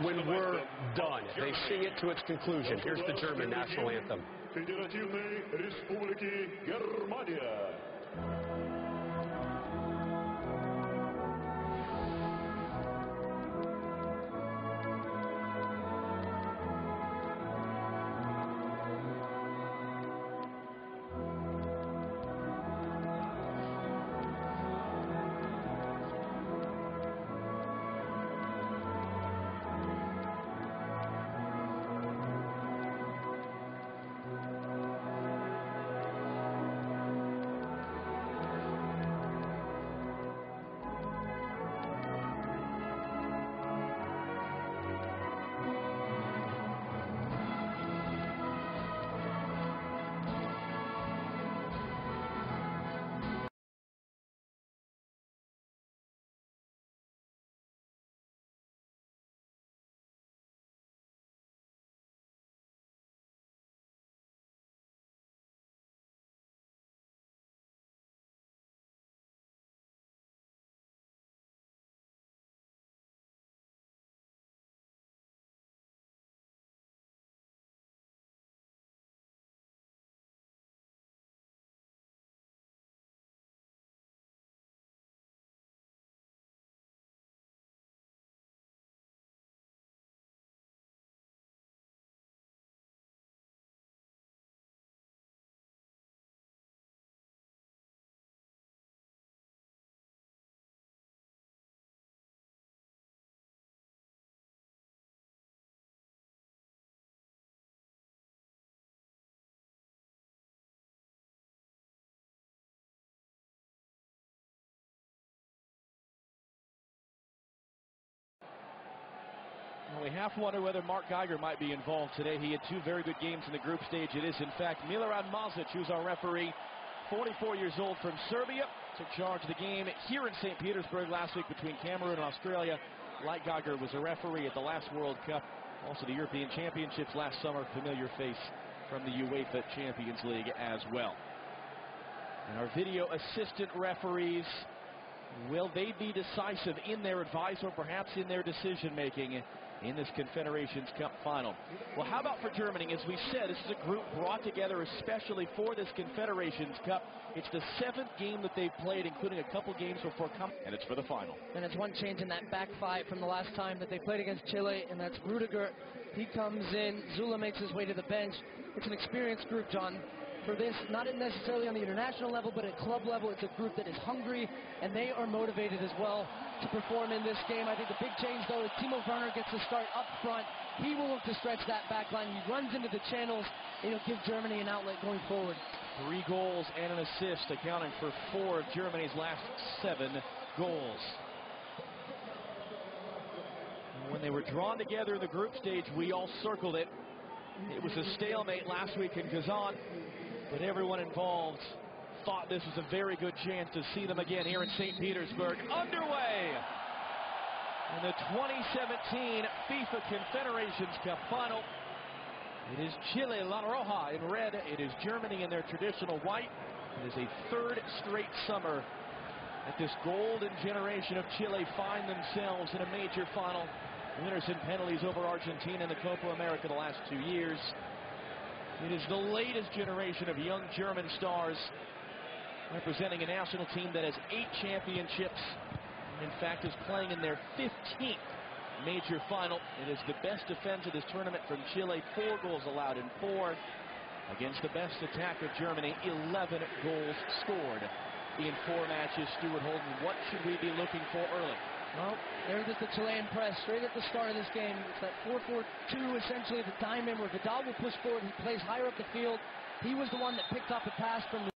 when we're done. They see it to its conclusion. Here's the German national anthem. Федеративной Республики Германия. We have to wonder whether Mark Guyzz might be involved today. He had two very good games in the group stage. It is, in fact, Milorad Mazic, who's our referee, 44 years old, from Serbia. Took charge of the game here in St. Petersburg last week between Cameroon and Australia. Like Guyzz was a referee at the last World Cup, also the European Championships last summer. Familiar face from the UEFA Champions League as well. And our video assistant referees, will they be decisive in their advice or perhaps in their decision-making in this Confederations Cup final? Well, how about for Germany? As we said, this is a group brought together especially for this Confederations Cup. It's the 7th game that they've played, including a couple games before coming, and it's for the final. And it's one change in that back five from the last time that they played against Chile, and that's Rudiger. He comes in, Zula makes his way to the bench. It's an experienced group, John. For this, not necessarily on the international level, but at club level, it's a group that is hungry, and they are motivated as well to perform in this game. I think the big change, though, is Timo Werner gets to start up front. He will look to stretch that back line. He runs into the channels, and he'll give Germany an outlet going forward. 3 goals and an assist, accounting for 4 of Germany's last 7 goals. When they were drawn together in the group stage, we all circled it. It was a stalemate last week in Kazan, but everyone involved thought this was a very good chance to see them again here in St. Petersburg. Underway in the 2017 FIFA Confederations Cup final. It is Chile, La Roja, in red. It is Germany in their traditional white. It is a 3rd straight summer that this golden generation of Chile find themselves in a major final. Winners in penalties over Argentina in the Copa America the last 2 years. It is the latest generation of young German stars representing a national team that has 8 championships and, in fact, is playing in their 15th major final. It is the best defense of this tournament from Chile. 4 goals allowed in 4 against the best attack of Germany. 11 goals scored in 4 matches. Stuart Holden, what should we be looking for early? Well, there's the Chilean press straight at the start of this game. It's that 4-4-2, essentially the diamond where Vidal will push forward. He plays higher up the field. He was the one that picked up a pass from the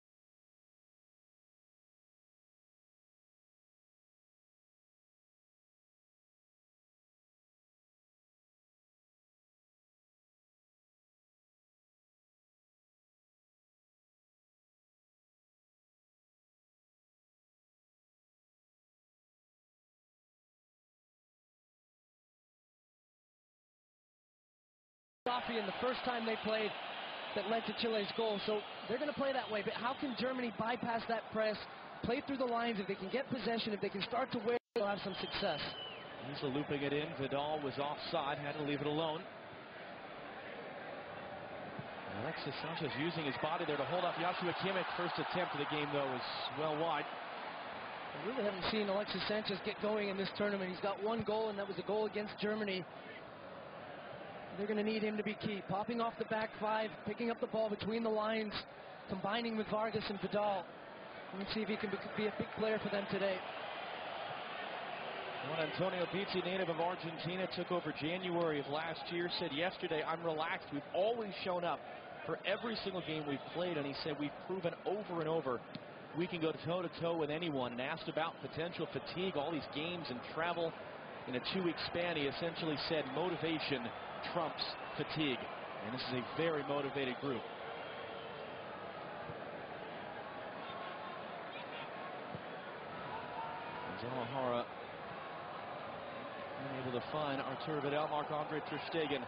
and the first time they played that led to Chile's goal. So they're going to play that way. But how can Germany bypass that press, play through the lines? If they can get possession, if they can start to win, they'll have some success. He's looping it in. Vidal was offside, had to leave it alone. Alexis Sanchez using his body there to hold off Joshua Kimmich. First attempt of the game, though, was well wide. I really haven't seen Alexis Sanchez get going in this tournament. He's got one goal, and that was a goal against Germany. They're going to need him to be key. Popping off the back five, picking up the ball between the lines, combining with Vargas and Vidal. Let's see if he can be a big player for them today. Juan Antonio Pizzi, native of Argentina, took over January of last year, said yesterday, I'm relaxed. We've always shown up for every single game we've played, and he said we've proven over and over we can go toe-to-toe with anyone. And asked about potential fatigue, all these games and travel in a 2-week span, he essentially said motivation trumps fatigue. And this is a very motivated group. Zalahara unable to find Arturo Vidal. Marc-Andre ter Stegen,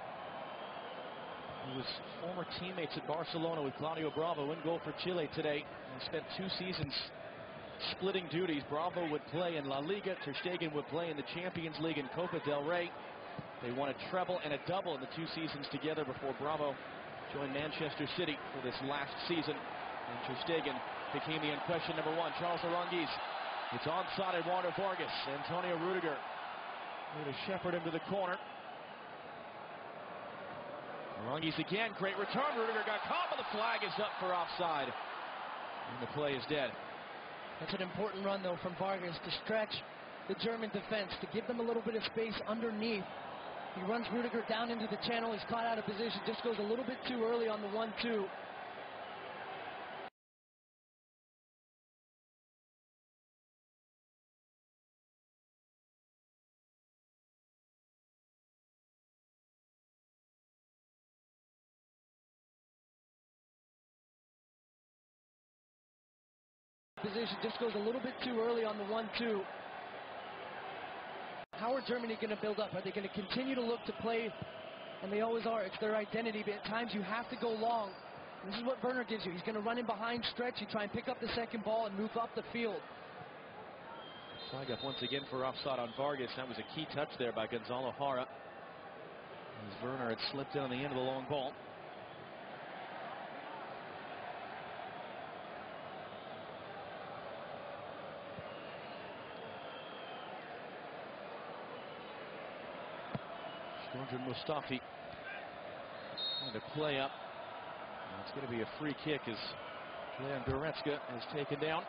who was former teammates at Barcelona with Claudio Bravo, in goal for Chile today. He spent 2 seasons splitting duties. Bravo would play in La Liga, ter Stegen would play in the Champions League and Copa del Rey. They won a treble and a double in the 2 seasons together before Bravo joined Manchester City for this last season. And ter Stegen became the impression number 1. Charles Aranguiz. It's onside Eduardo Vargas. Antonio Rudiger to shepherd him to the corner. Aranguiz again, great return. Rudiger got caught, but the flag is up for offside. And the play is dead. That's an important run, though, from Vargas to stretch the German defense, to give them a little bit of space underneath. He runs Rudiger down into the channel. He's caught out of position, just goes a little bit too early on the 1-2. Position just goes a little bit too early on the 1-2. How are Germany going to build up? Are they going to continue to look to play? And they always are. It's their identity. But at times you have to go long. And this is what Werner gives you. He's going to run in behind, stretch. You try and pick up the second ball and move up the field. Flag up once again for offside on Vargas. That was a key touch there by Gonzalo Jara, as Werner had slipped in on the end of the long ball. Georgian Mustafi trying to play up. And it's going to be a free kick as Leon Goretzka is taken down.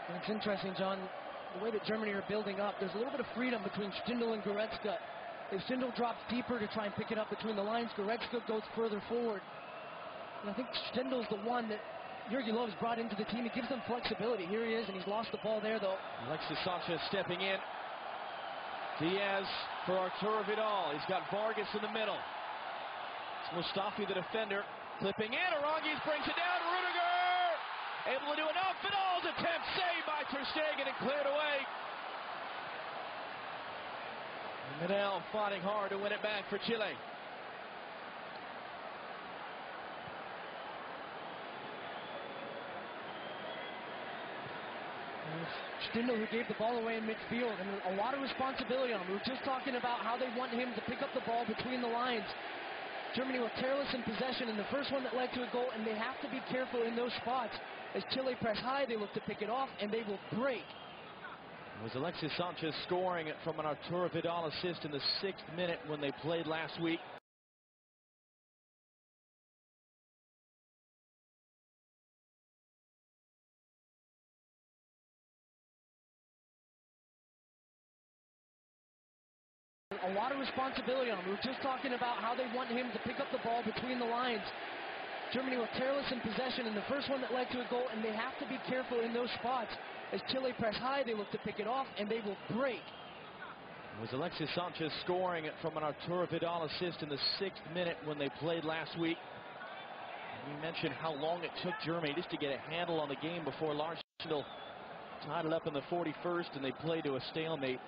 And it's interesting, John, the way that Germany are building up. There's a little bit of freedom between Stindl and Goretzka. If Stindl drops deeper to try and pick it up between the lines, Goretzka goes further forward. And I think Stindl's the one that Jurgi Löw has brought into the team. He gives them flexibility. Here he is, and he's lost the ball there, though. Alexis Sanchez stepping in. Diaz for Arturo Vidal. He's got Vargas in the middle. It's Mustafi, the defender, clipping in. Aranguiz brings it down. Rudiger able to do enough. Vidal's attempt saved by ter Stegen and cleared away. Vidal fighting hard to win it back for Chile. Stindl, who gave the ball away in midfield, and a lot of responsibility on him. We were just talking about how they want him to pick up the ball between the lines. Germany were careless in possession in the first one that led to a goal, and they have to be careful in those spots. As Chile press high, they look to pick it off, and they will break. It was Alexis Sanchez scoring from an Arturo Vidal assist in the 6th minute when they played last week. A lot of responsibility on him. We were just talking about how they want him to pick up the ball between the lines. Germany were careless in possession in the first one that led to a goal, and they have to be careful in those spots. As Chile press high, they look to pick it off, and they will break. It was Alexis Sanchez scoring from an Arturo Vidal assist in the 6th minute when they played last week. We mentioned how long it took Germany just to get a handle on the game before Lars Stindl tied it up in the 41st, and they played to a stalemate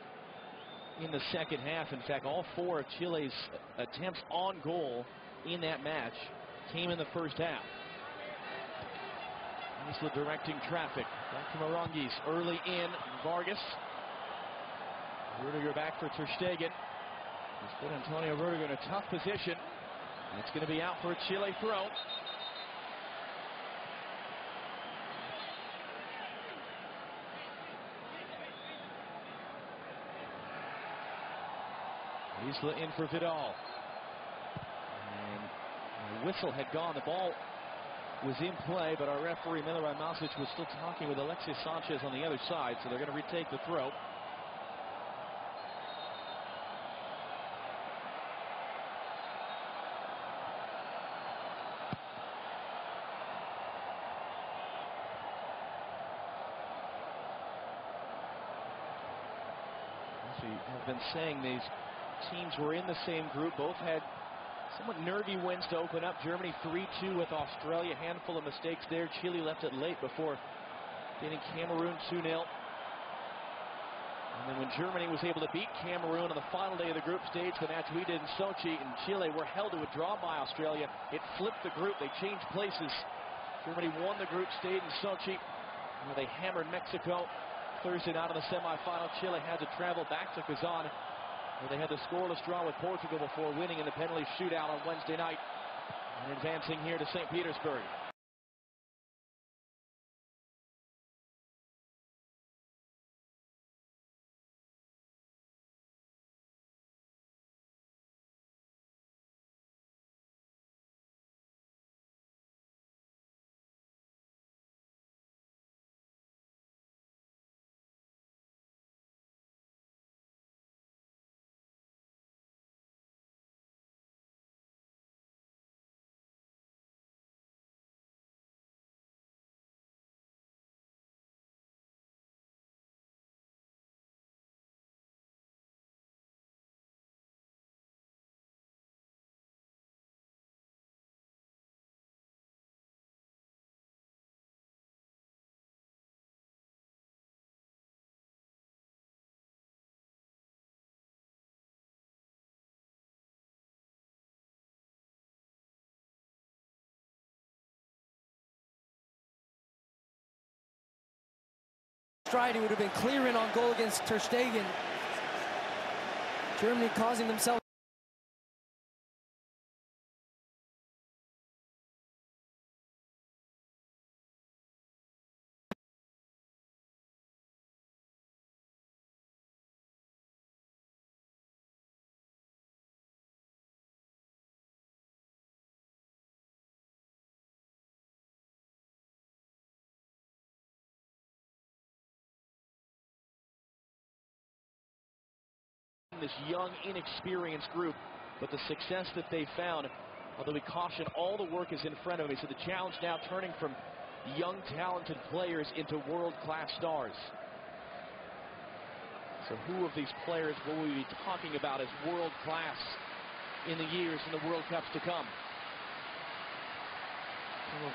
in the second half. In fact, all 4 of Chile's attempts on goal in that match came in the first half. Isla directing traffic. Back from Aranguiz. Early in. Vargas. Rudiger back for Ter Stegen. He's put Antonio Rudiger in a tough position. And it's going to be out for a Chile throw. Isla in for Vidal. And the whistle had gone. The ball was in play, but our referee, Milorad Masic, was still talking with Alexis Sanchez on the other side, so they're going to retake the throw. As we have been saying, these teams were in the same group. Both had somewhat nervy wins to open up. Germany 3-2 with Australia. Handful of mistakes there. Chile left it late before getting Cameroon 2-0. And then when Germany was able to beat Cameroon on the final day of the group stage, the match we did in Sochi, and Chile were held to a draw by Australia, it flipped the group. They changed places. Germany won the group, stayed in Sochi, where they hammered Mexico Thursday night in the semifinal. Chile had to travel back to Kazan, where they had the scoreless draw with Portugal before winning in the penalty shootout on Wednesday night and advancing here to St. Petersburg. Stride, he would have been clearing on goal against Ter Stegen. Germany causing themselves. This young, inexperienced group, but the success that they found, although we caution all the work is in front of me, so the challenge now turning from young, talented players into world-class stars. So who of these players will we be talking about as world-class in the years in the World Cups to come?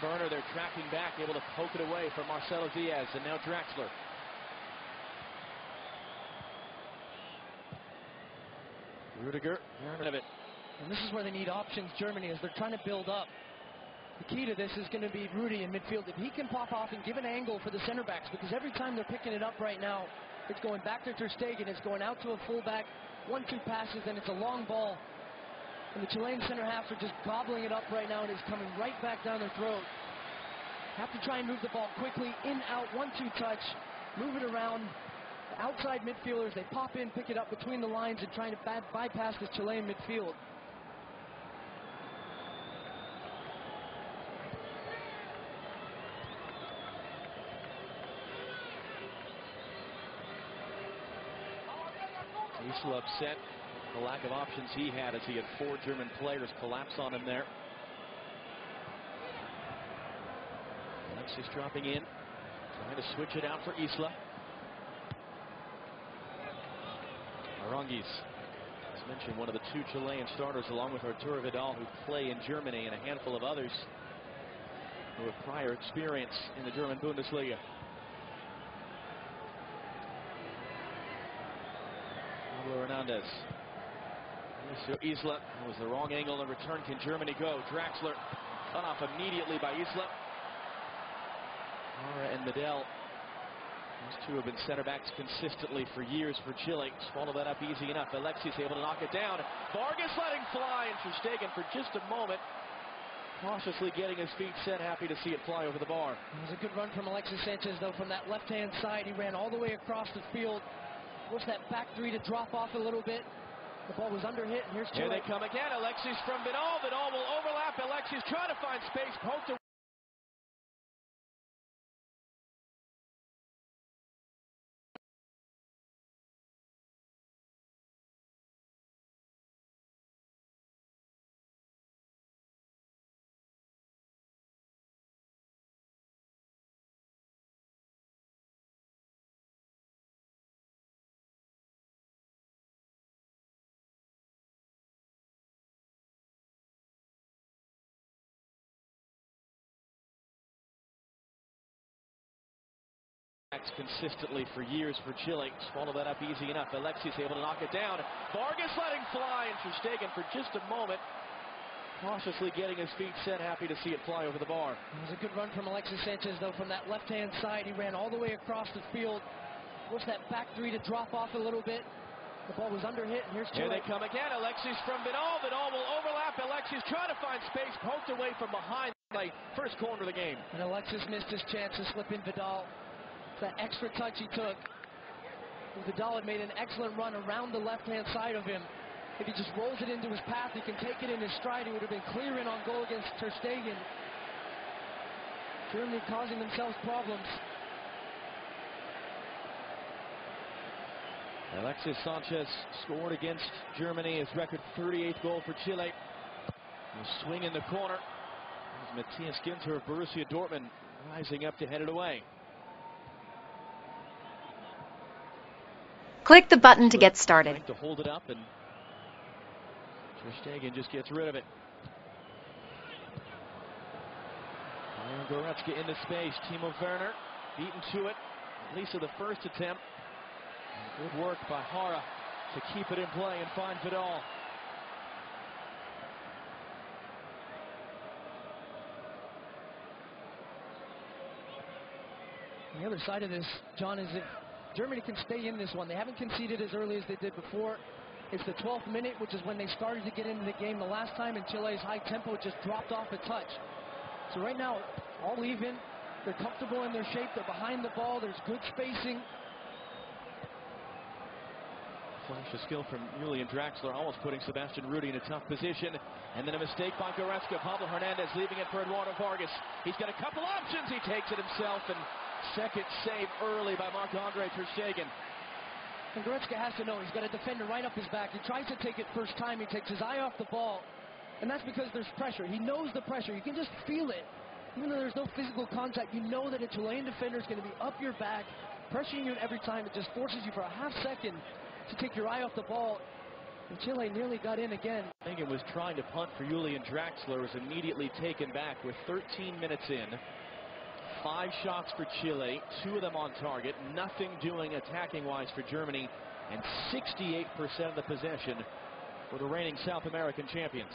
Werner, they're tracking back, able to poke it away from Marcelo Diaz, and now Draxler. Rudiger, and this is where they need options, Germany, as they're trying to build up. The key to this is going to be Rudy in midfield. If he can pop off and give an angle for the center backs, because every time they're picking it up right now, it's going back to Ter Stegen, it's going out to a fullback, 1-2 passes, and it's a long ball. And the Chilean center halves are just gobbling it up right now, and it's coming right back down their throat. Have to try and move the ball quickly, in, out, 1-2 touch, move it around. Outside midfielders, they pop in, pick it up between the lines, and trying to bypass this Chilean midfield. Isla upset the lack of options he had as he had 4 German players collapse on him there. Alexis dropping in, trying to switch it out for Isla. Aranguiz, as mentioned, one of the 2 Chilean starters, along with Arturo Vidal, who play in Germany, and a handful of others who have prior experience in the German Bundesliga. Pablo Hernandez. Isla, that was the wrong angle. The return, can Germany go? Draxler cut off immediately by Isla. Mara and Medel These two have been center backs consistently for years for Chile. Swallow that up easy enough. Alexis able to knock it down. Vargas letting fly, and Ter Stegen for just a moment cautiously getting his feet set, happy to see it fly over the bar. It was a good run from Alexis Sanchez, though, from that left-hand side. He ran all the way across the field. Forced that back three to drop off a little bit. The ball was under hit, and here's Chile. Here they come again. Alexis from Vidal. Vidal will overlap. Alexis trying to find space. Poked away. Consistently for years for Chile. Swallow that up easy enough. Alexis able to knock it down. Vargas letting fly, and Ter Stegen for just a moment cautiously getting his feet set, happy to see it fly over the bar. It was a good run from Alexis Sanchez, though, from that left-hand side. He ran all the way across the field. Forced that back three to drop off a little bit. The ball was under hit, and here's Chile. Here they come again. Alexis from Vidal. Vidal will overlap. Alexis trying to find space. Poked away from behind the first corner of the game. And Alexis missed his chance to slip in Vidal. That extra touch he took. Vidal had made an excellent run around the left-hand side of him. If he just rolls it into his path, he can take it in his stride. He would have been clear in on goal against Ter Stegen. Germany causing themselves problems. Alexis Sanchez scored against Germany, his record 38th goal for Chile. A swing in the corner. Matthias Ginter of Borussia Dortmund rising up to head it away. Click the button to get started. To hold it up, and Ter Stegen just gets rid of it. Goretzka into space. Timo Werner beaten to it, at least of the first attempt. Good work by Hara to keep it in play and find Vidal. The other side of this, John, is if Germany can stay in this one. They haven't conceded as early as they did before. It's the 12th minute, which is when they started to get into the game the last time, and Chile's high tempo just dropped off a touch. So right now, all even. They're comfortable in their shape. They're behind the ball. There's good spacing. Flash of skill from Julian Draxler, almost putting Sebastian Rudy in a tough position. And then a mistake by Goretzka. Pablo Hernandez leaving it for Eduardo Vargas. He's got a couple options. He takes it himself, and second save early by Marc-Andre Ter Stegen. And Goretzka has to know he's got a defender right up his back. He tries to take it first time. He takes his eye off the ball. And that's because there's pressure. He knows the pressure. You can just feel it. Even though there's no physical contact, you know that a Chilean defender is going to be up your back, pressuring you every time. It just forces you for a half second to take your eye off the ball. And Chile nearly got in again. Stegen was trying to punt for Julian Draxler, was immediately taken back with 13 minutes in. 5 shots for Chile, 2 of them on target, nothing doing attacking-wise for Germany, and 68% of the possession for the reigning South American champions.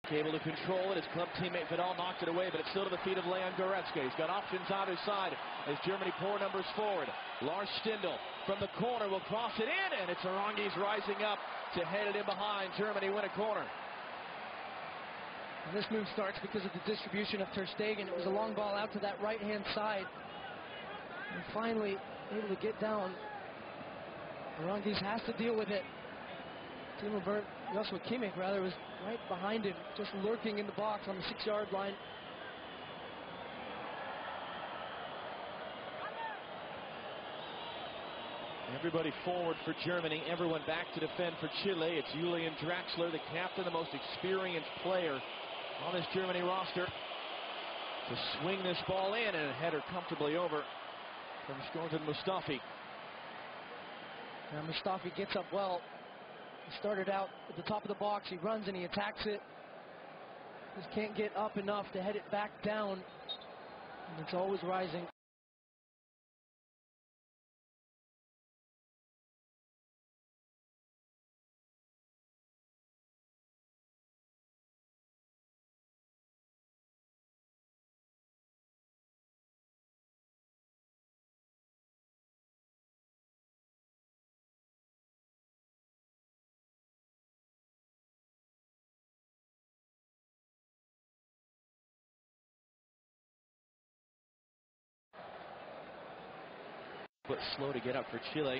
Able to control it. His club teammate Vidal knocked it away, but it's still to the feet of Leon Goretzka. He's got options either side as Germany pour numbers forward. Lars Stindl from the corner will cross it in, and it's Aranguiz rising up to head it in behind. Germany win a corner. And this move starts because of the distribution of Ter Stegen. It was a long ball out to that right-hand side. And finally able to get down. Aranguiz has to deal with it. Joshua Kimmich, rather, was right behind him, just lurking in the box on the 6-yard line. Everybody forward for Germany, everyone back to defend for Chile. It's Julian Draxler, the captain, the most experienced player on this Germany roster, to swing this ball in, and a header comfortably over from Scoreboard Mustafi. Now Mustafi gets up well. He started out at the top of the box. He runs and he attacks it. Just can't get up enough to head it back down. And it's always rising. But slow to get up for Chile.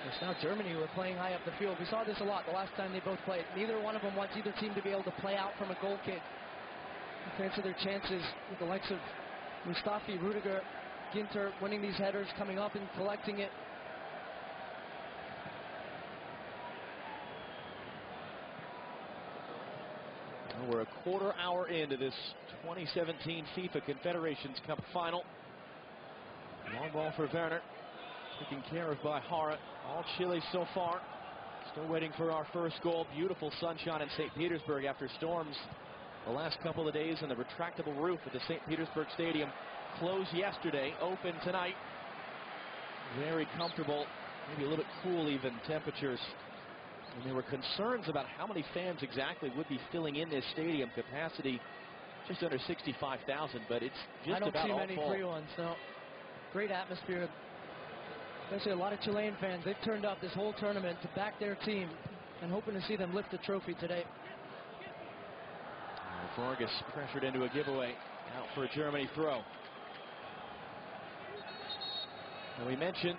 It's now Germany who are playing high up the field. We saw this a lot the last time they both played. Neither one of them wants either team to be able to play out from a goal kick. Fancy their chances with the likes of Mustafi, Rudiger, Ginter winning these headers, coming up and collecting it. And we're a quarter hour into this 2017 FIFA Confederations Cup final. Long ball for Werner, taken care of by Hara. All Chile so far. Still waiting for our first goal. Beautiful sunshine in St. Petersburg after storms the last couple of days, and the retractable roof at the St. Petersburg Stadium closed yesterday, open tonight. Very comfortable, maybe a little bit cool even temperatures. And there were concerns about how many fans exactly would be filling in this stadium. Capacity just under 65,000, but it's just about all full. I don't see many free ones, no. Great atmosphere, especially a lot of Chilean fans. They've turned up this whole tournament to back their team and hoping to see them lift the trophy today. Vargas pressured into a giveaway, out for a Germany throw. And we mentioned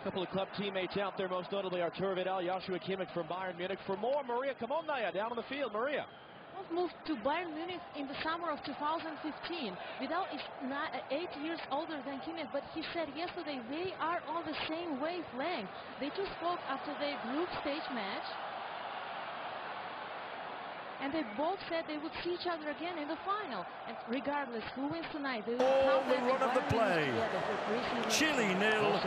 a couple of club teammates out there, most notably Artur Vidal, Joshua Kimmich from Bayern Munich. For more, Maria Kamonaya down on the field. Maria. Moved to Bayern Munich in the summer of 2015. Vidal is 8 years older than Kimmich, but he said yesterday they are on the same wavelength. They two spoke after their group stage match, and they both said they would see each other again in the final. And regardless who wins tonight, they will all the run of the play. Chile 0,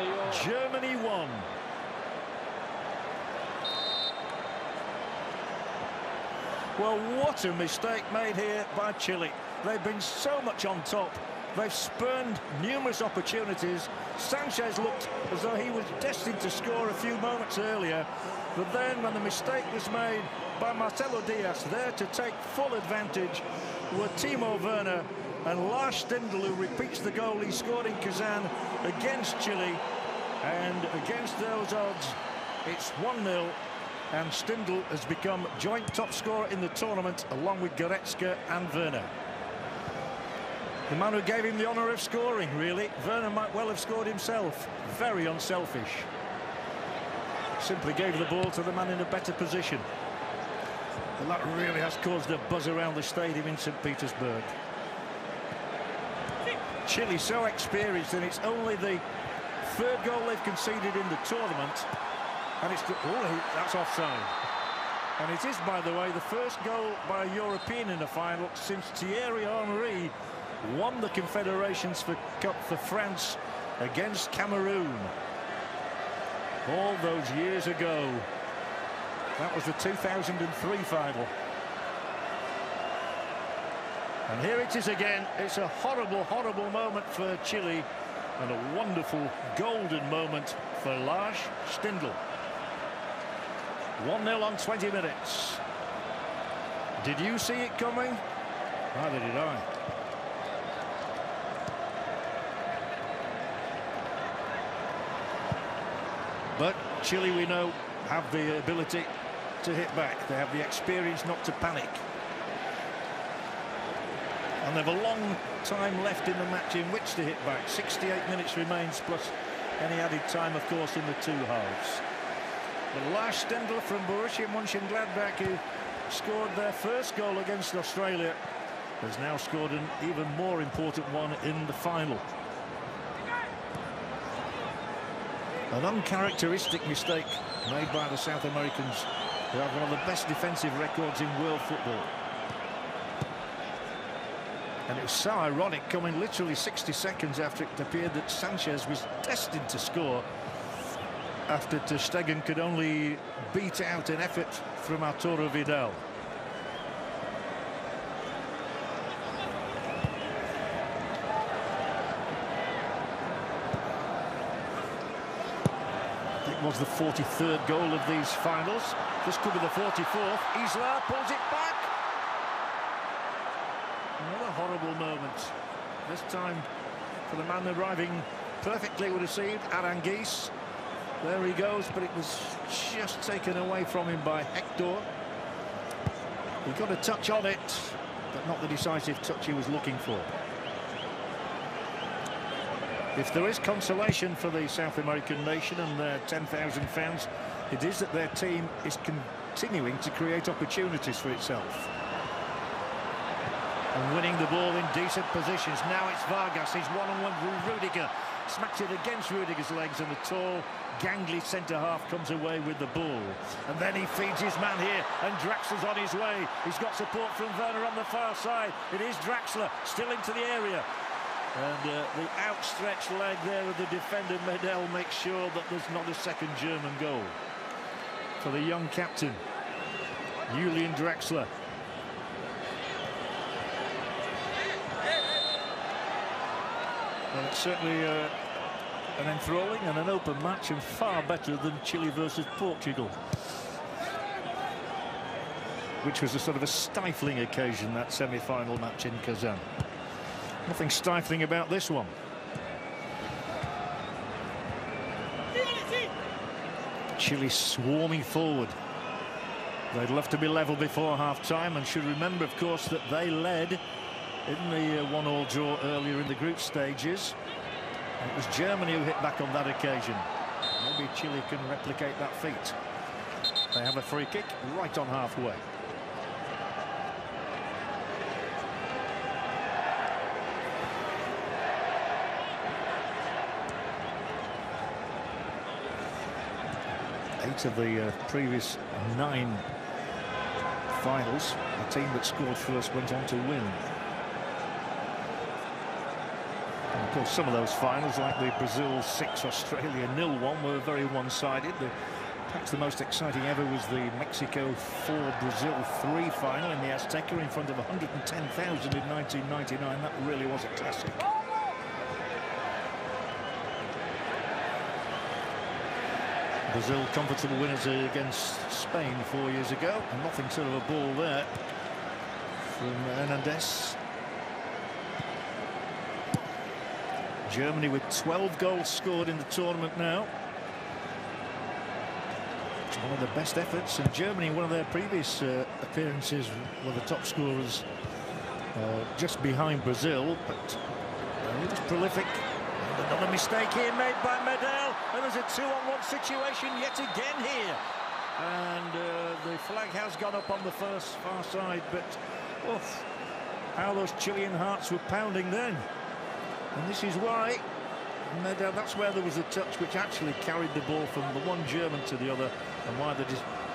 Germany 1. Well, what a mistake made here by Chile. They've been so much on top. They've spurned numerous opportunities. Sanchez looked as though he was destined to score a few moments earlier. But then when the mistake was made by Marcelo Diaz, there to take full advantage were Timo Werner and Lars Stindl, who repeats the goal he scored in Kazan against Chile. And against those odds, it's 1-0. And Stindl has become joint top scorer in the tournament, along with Goretzka and Werner. The man who gave him the honour of scoring, really. Werner might well have scored himself. Very unselfish. Simply gave the ball to the man in a better position. And that really has caused a buzz around the stadium in St. Petersburg. Chile so experienced, and it's only the third goal they've conceded in the tournament. And it's that's offside. And it is, by the way, the first goal by a European in the final since Thierry Henry won the Confederations Cup for France against Cameroon all those years ago. That was the 2003 final. And here it is again. It's a horrible, horrible moment for Chile, and a wonderful golden moment for Lars Stindl. 1-0 on 20 minutes. Did you see it coming? Neither did I. But Chile, we know, have the ability to hit back. They have the experience not to panic. And they have a long time left in the match in which to hit back. 68 minutes remains, plus any added time, of course, in the two halves. But Lars Stindl from Borussia Mönchengladbach, who scored their first goal against Australia, has now scored an even more important one in the final. An uncharacteristic mistake made by the South Americans, who have one of the best defensive records in world football. And it was so ironic, coming literally 60 seconds after it appeared that Sanchez was destined to score. after ter Stegen could only beat out an effort from Arturo Vidal. It was the 43rd goal of these finals. This could be the 44th. Isla pulls it back. Another horrible moment. This time for the man arriving perfectly received, Guyzz. There he goes, but it was just taken away from him by Hector. He got a touch on it, but not the decisive touch he was looking for. If there is consolation for the South American nation and their 10,000 fans, it is that their team is continuing to create opportunities for itself. And winning the ball in decent positions. Now it's Vargas, he's one-on-one with Rudiger. Smacks it against Rudiger's legs, and the tall, gangly centre-half comes away with the ball. And then he feeds his man here, and Draxler's on his way. He's got support from Werner on the far side. It is Draxler, still into the area. And the outstretched leg there of the defender, Medel, makes sure that there's not a second German goal for the young captain, Julian Draxler. Well, it's certainly an enthralling and an open match, and far better than Chile versus Portugal, which was a sort of a stifling occasion, that semi-final match in Kazan. Nothing stifling about this one. Chile swarming forward. They'd love to be level before half-time, and should remember, of course, that they led in the 1-1 draw earlier in the group stages. And it was Germany who hit back on that occasion. Maybe Chile can replicate that feat. They have a free kick right on halfway. Eight of the previous 9 finals, the team that scored first went on to win. And of course, some of those finals, like the Brazil 6, Australia 0-1, were very one-sided. Perhaps the most exciting ever was the Mexico 4, Brazil 3 final in the Azteca in front of 110,000 in 1999. That really was a classic. Brazil comfortable winners against Spain 4 years ago, and nothing sort of a ball there from Hernandez. Germany with 12 goals scored in the tournament now. It's one of the best efforts, and Germany, in one of their previous appearances, were the top scorers just behind Brazil, but it was prolific. And another mistake here made by Medel, and there's a 2-on-1 situation yet again here. And the flag has gone up on the far side, but oof, how those Chilean hearts were pounding then. And this is why Medel, that's where there was a touch which actually carried the ball from the one German to the other, and why the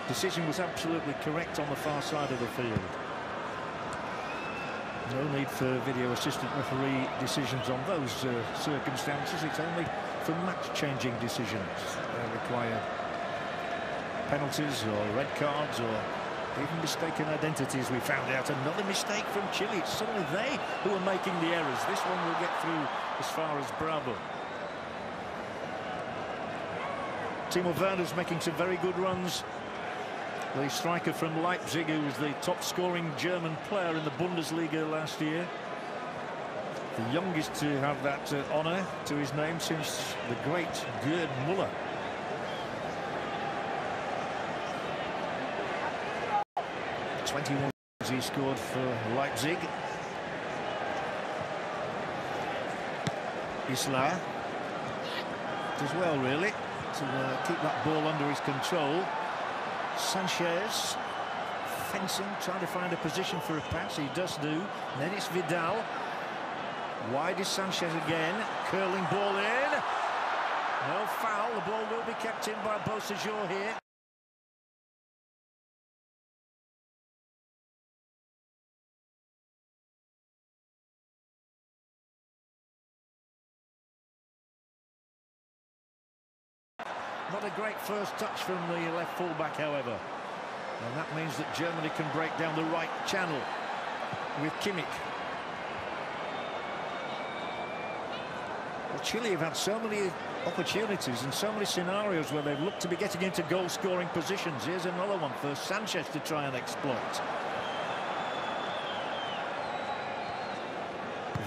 decision was absolutely correct on the far side of the field. No need for video assistant referee decisions on those circumstances. It's only for match-changing decisions require penalties or red cards or even mistaken identities. We found out another mistake from Chile. It's suddenly they who are making the errors. This one will get through as far as Bravo. Timo Werner's making some very good runs. The striker from Leipzig, who was the top scoring German player in the Bundesliga last year. The youngest to have that honour to his name since the great Gerd Müller. He scored for Leipzig. Isla does well, really, to keep that ball under his control. Sanchez fencing, trying to find a position for a pass. He does do. And then it's Vidal. Wide is Sanchez again. Curling ball in. No foul. The ball will be kept in by Beausejour here. Not a great first touch from the left fullback, however. And that means that Germany can break down the right channel with Kimmich. Well, Chile have had so many opportunities and so many scenarios where they've looked to be getting into goal-scoring positions. Here's another one for Sanchez to try and exploit.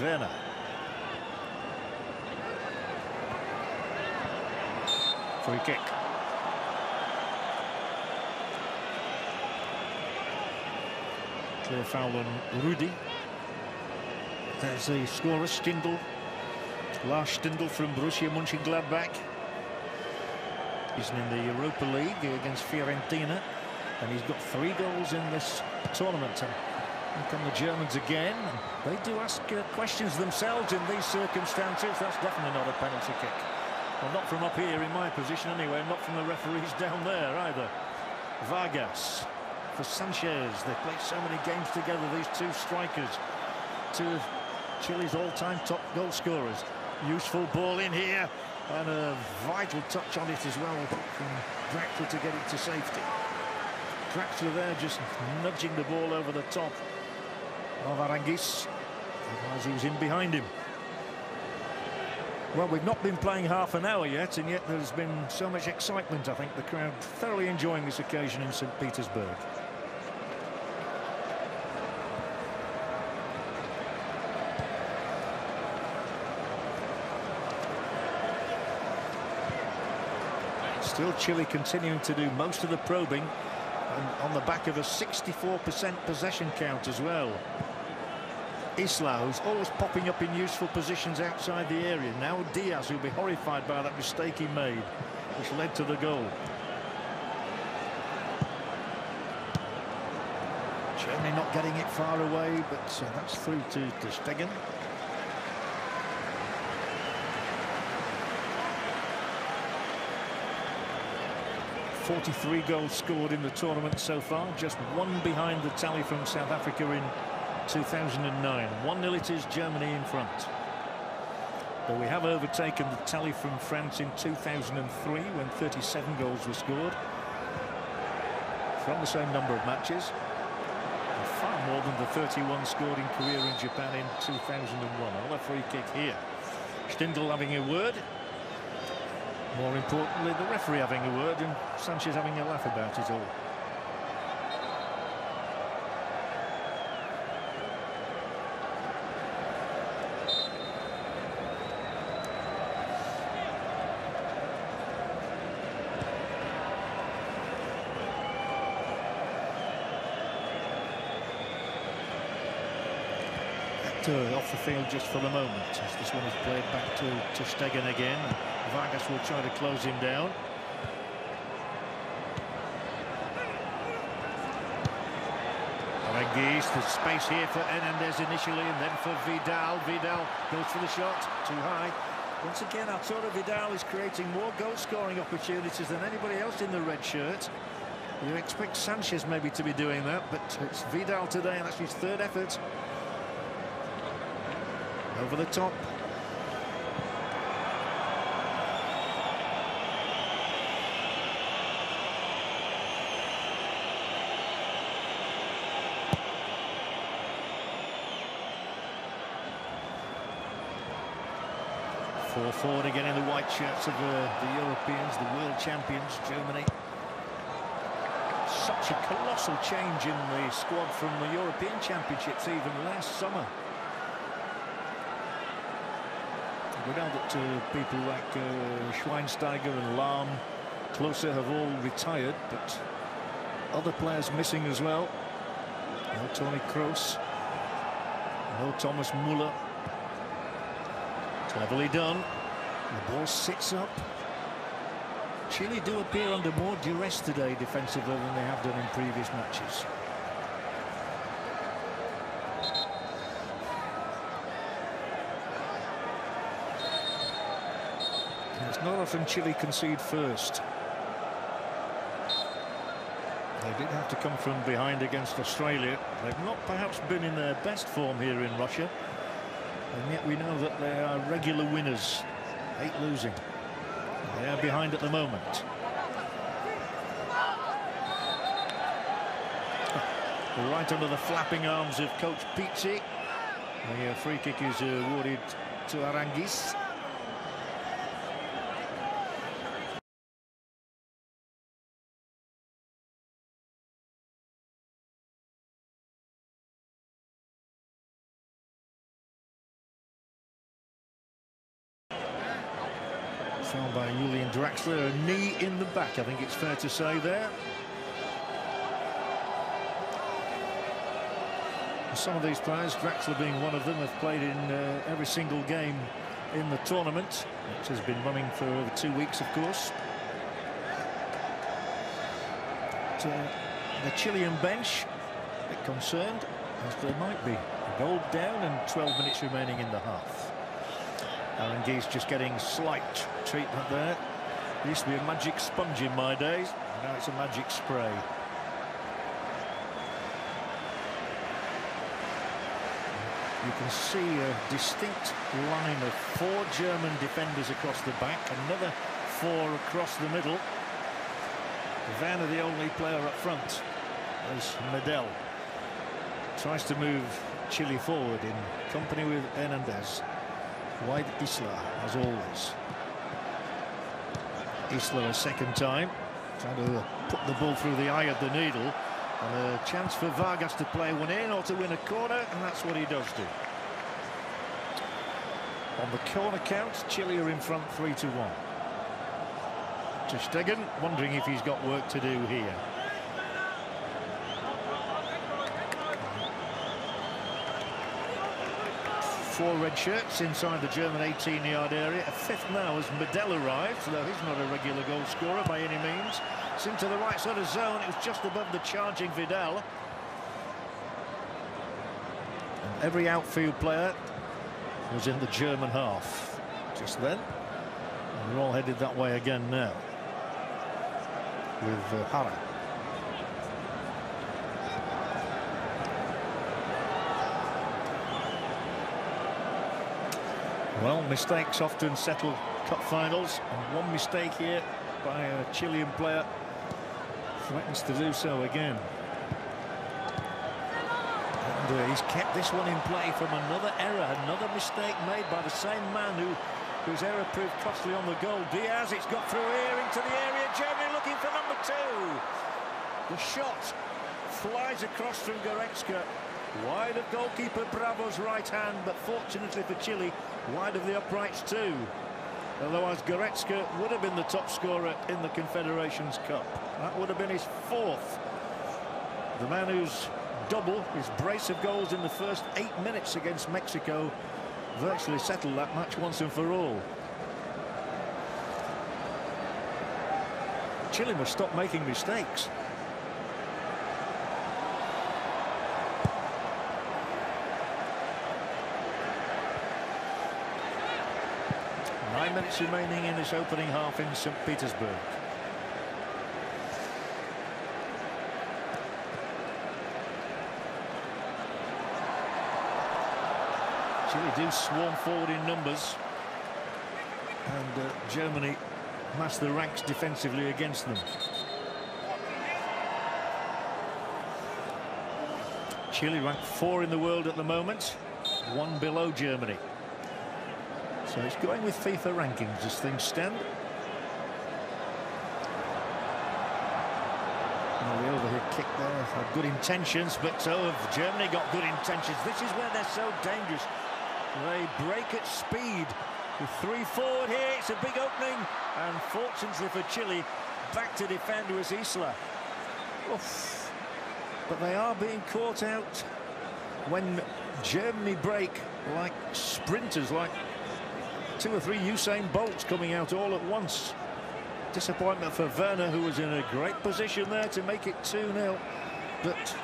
Werner. Free kick. Clear foul on Rudi. There's the scorer, Stindl. Lars Stindl from Borussia Mönchengladbach. He's in the Europa League against Fiorentina, and he's got 3 goals in this tournament. And here come the Germans again. They do ask questions themselves in these circumstances. That's definitely not a penalty kick. Well, not from up here in my position anyway, not from the referees down there either. Vargas for Sanchez. They play so many games together, these two strikers. Two of Chile's all-time top goal scorers. Useful ball in here, and a vital touch on it as well from Draxler to get it to safety. Draxler there just nudging the ball over the top of Aranguiz, otherwise he was in behind him. Well, we've not been playing half an hour yet, and yet there's been so much excitement. I think the crowd thoroughly enjoying this occasion in St. Petersburg. Still Chile continuing to do most of the probing, and on the back of a 64% possession count as well. Isla, who's always popping up in useful positions outside the area. Now Diaz, who'll be horrified by that mistake he made, which led to the goal. Germany not getting it far away, but that's through to Stegen. .43 goals scored in the tournament so far, just 1 behind the tally from South Africa in 2009. 1-0 it is, Germany in front. But we have overtaken the tally from France in 2003 when 37 goals were scored from the same number of matches, and far more than the 31 scored in Korea and Japan in 2001. Another free kick here. Stindl having a word. More importantly, the referee having a word, and Sanchez having a laugh about it all. Off the field just for the moment, as this one is played back to Stegen again. Vargas will try to close him down. Aranguiz, there's space here for Hernandez initially, and then for Vidal. Vidal goes for the shot, too high. Once again, Arturo Vidal is creating more goal-scoring opportunities than anybody else in the red shirt. You expect Sanchez maybe to be doing that, but it's Vidal today, and that's his 3rd effort. Over the top. Forward again in the white shirts of the Europeans, the world champions, Germany. Such a colossal change in the squad from the European Championships even last summer. We know that people like Schweinsteiger and Lahm, Klose have all retired, but other players missing as well. No Toni Kroos, no Thomas Müller. Cleverly done. The ball sits up. Chile do appear under more duress today defensively than they have done in previous matches. It's not often Chile concede first. They did have to come from behind against Australia. They've not perhaps been in their best form here in Russia, and yet we know that they are regular winners, 8 losing. They are behind at the moment. right under the flapping arms of Coach Pizzi. The free kick is awarded to Guyzz. Fouled by Julian Draxler, a knee in the back, I think it's fair to say there. Some of these players, Draxler being one of them, have played in every single game in the tournament, which has been running for over 2 weeks, of course. But, the Chilean bench, a bit concerned, as there might be. A goal down and 12 minutes remaining in the half. Guyzz just getting slight treatment there. It used to be a magic sponge in my days, now it's a magic spray. You can see a distinct line of 4 German defenders across the back, another 4 across the middle. Werner, the only player up front, as Medel tries to move Chile forward in company with Hernandez. Wide Isla, as always. Isla a second time, trying to put the ball through the eye of the needle. And a chance for Vargas to play one in or to win a corner, and that's what he does do. On the corner count, Chile are in front 3-1. Ter Stegen wondering if he's got work to do here. Four red shirts inside the German 18-yard area. A fifth now as Medel arrives, though he's not a regular goal scorer by any means. It's into the right sort of zone. It was just above the charging Vidal. And every outfield player was in the German half just then. And we're all headed that way again now with Hara. Well, mistakes often settle cup finals, and one mistake here by a Chilean player threatens to do so again. And he's kept this one in play from another error, another mistake made by the same man whose error proved costly on the goal. Diaz, it's got through here into the area. Germany looking for number 2. The shot flies across from Goretzka, wide of goalkeeper Bravo's right hand, but fortunately for Chile, wide of the uprights too. Otherwise, Goretzka would have been the top scorer in the Confederations Cup. That would have been his 4th. The man whose double, his brace of goals in the first 8 minutes against Mexico, virtually settled that match once and for all. Chile must stop making mistakes. Nine minutes remaining in this opening half in St. Petersburg. Chile do swarm forward in numbers, and Germany mass the ranks defensively against them. Chile ranked 4 in the world at the moment, 1 below Germany. So it's going with FIFA rankings as things stand. The overhead kick there had good intentions, but so have Germany got good intentions. This is where they're so dangerous. They break at speed. With 3 forward here, it's a big opening. And fortunately for Chile, back to defend was Isla. Oof. But they are being caught out when Germany break like sprinters, like 2 or 3 Usain Bolts coming out all at once. Disappointment for Werner, who was in a great position there to make it 2-0. But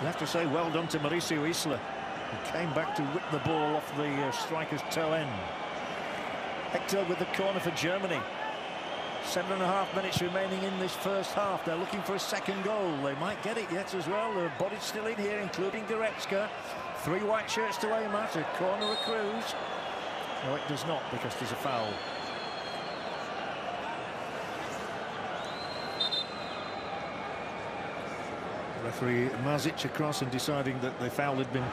you have to say well done to Mauricio Isla, who came back to whip the ball off the striker's toe end. Hector with the corner for Germany. 7.5 minutes remaining in this first half. They're looking for a second goal. They might get it yet as well. The body's still in here, including Goretzka. 3 white shirts to aim at. A corner accrues. No, it does not, because there's a foul. Referee Mazic across and deciding that the foul had been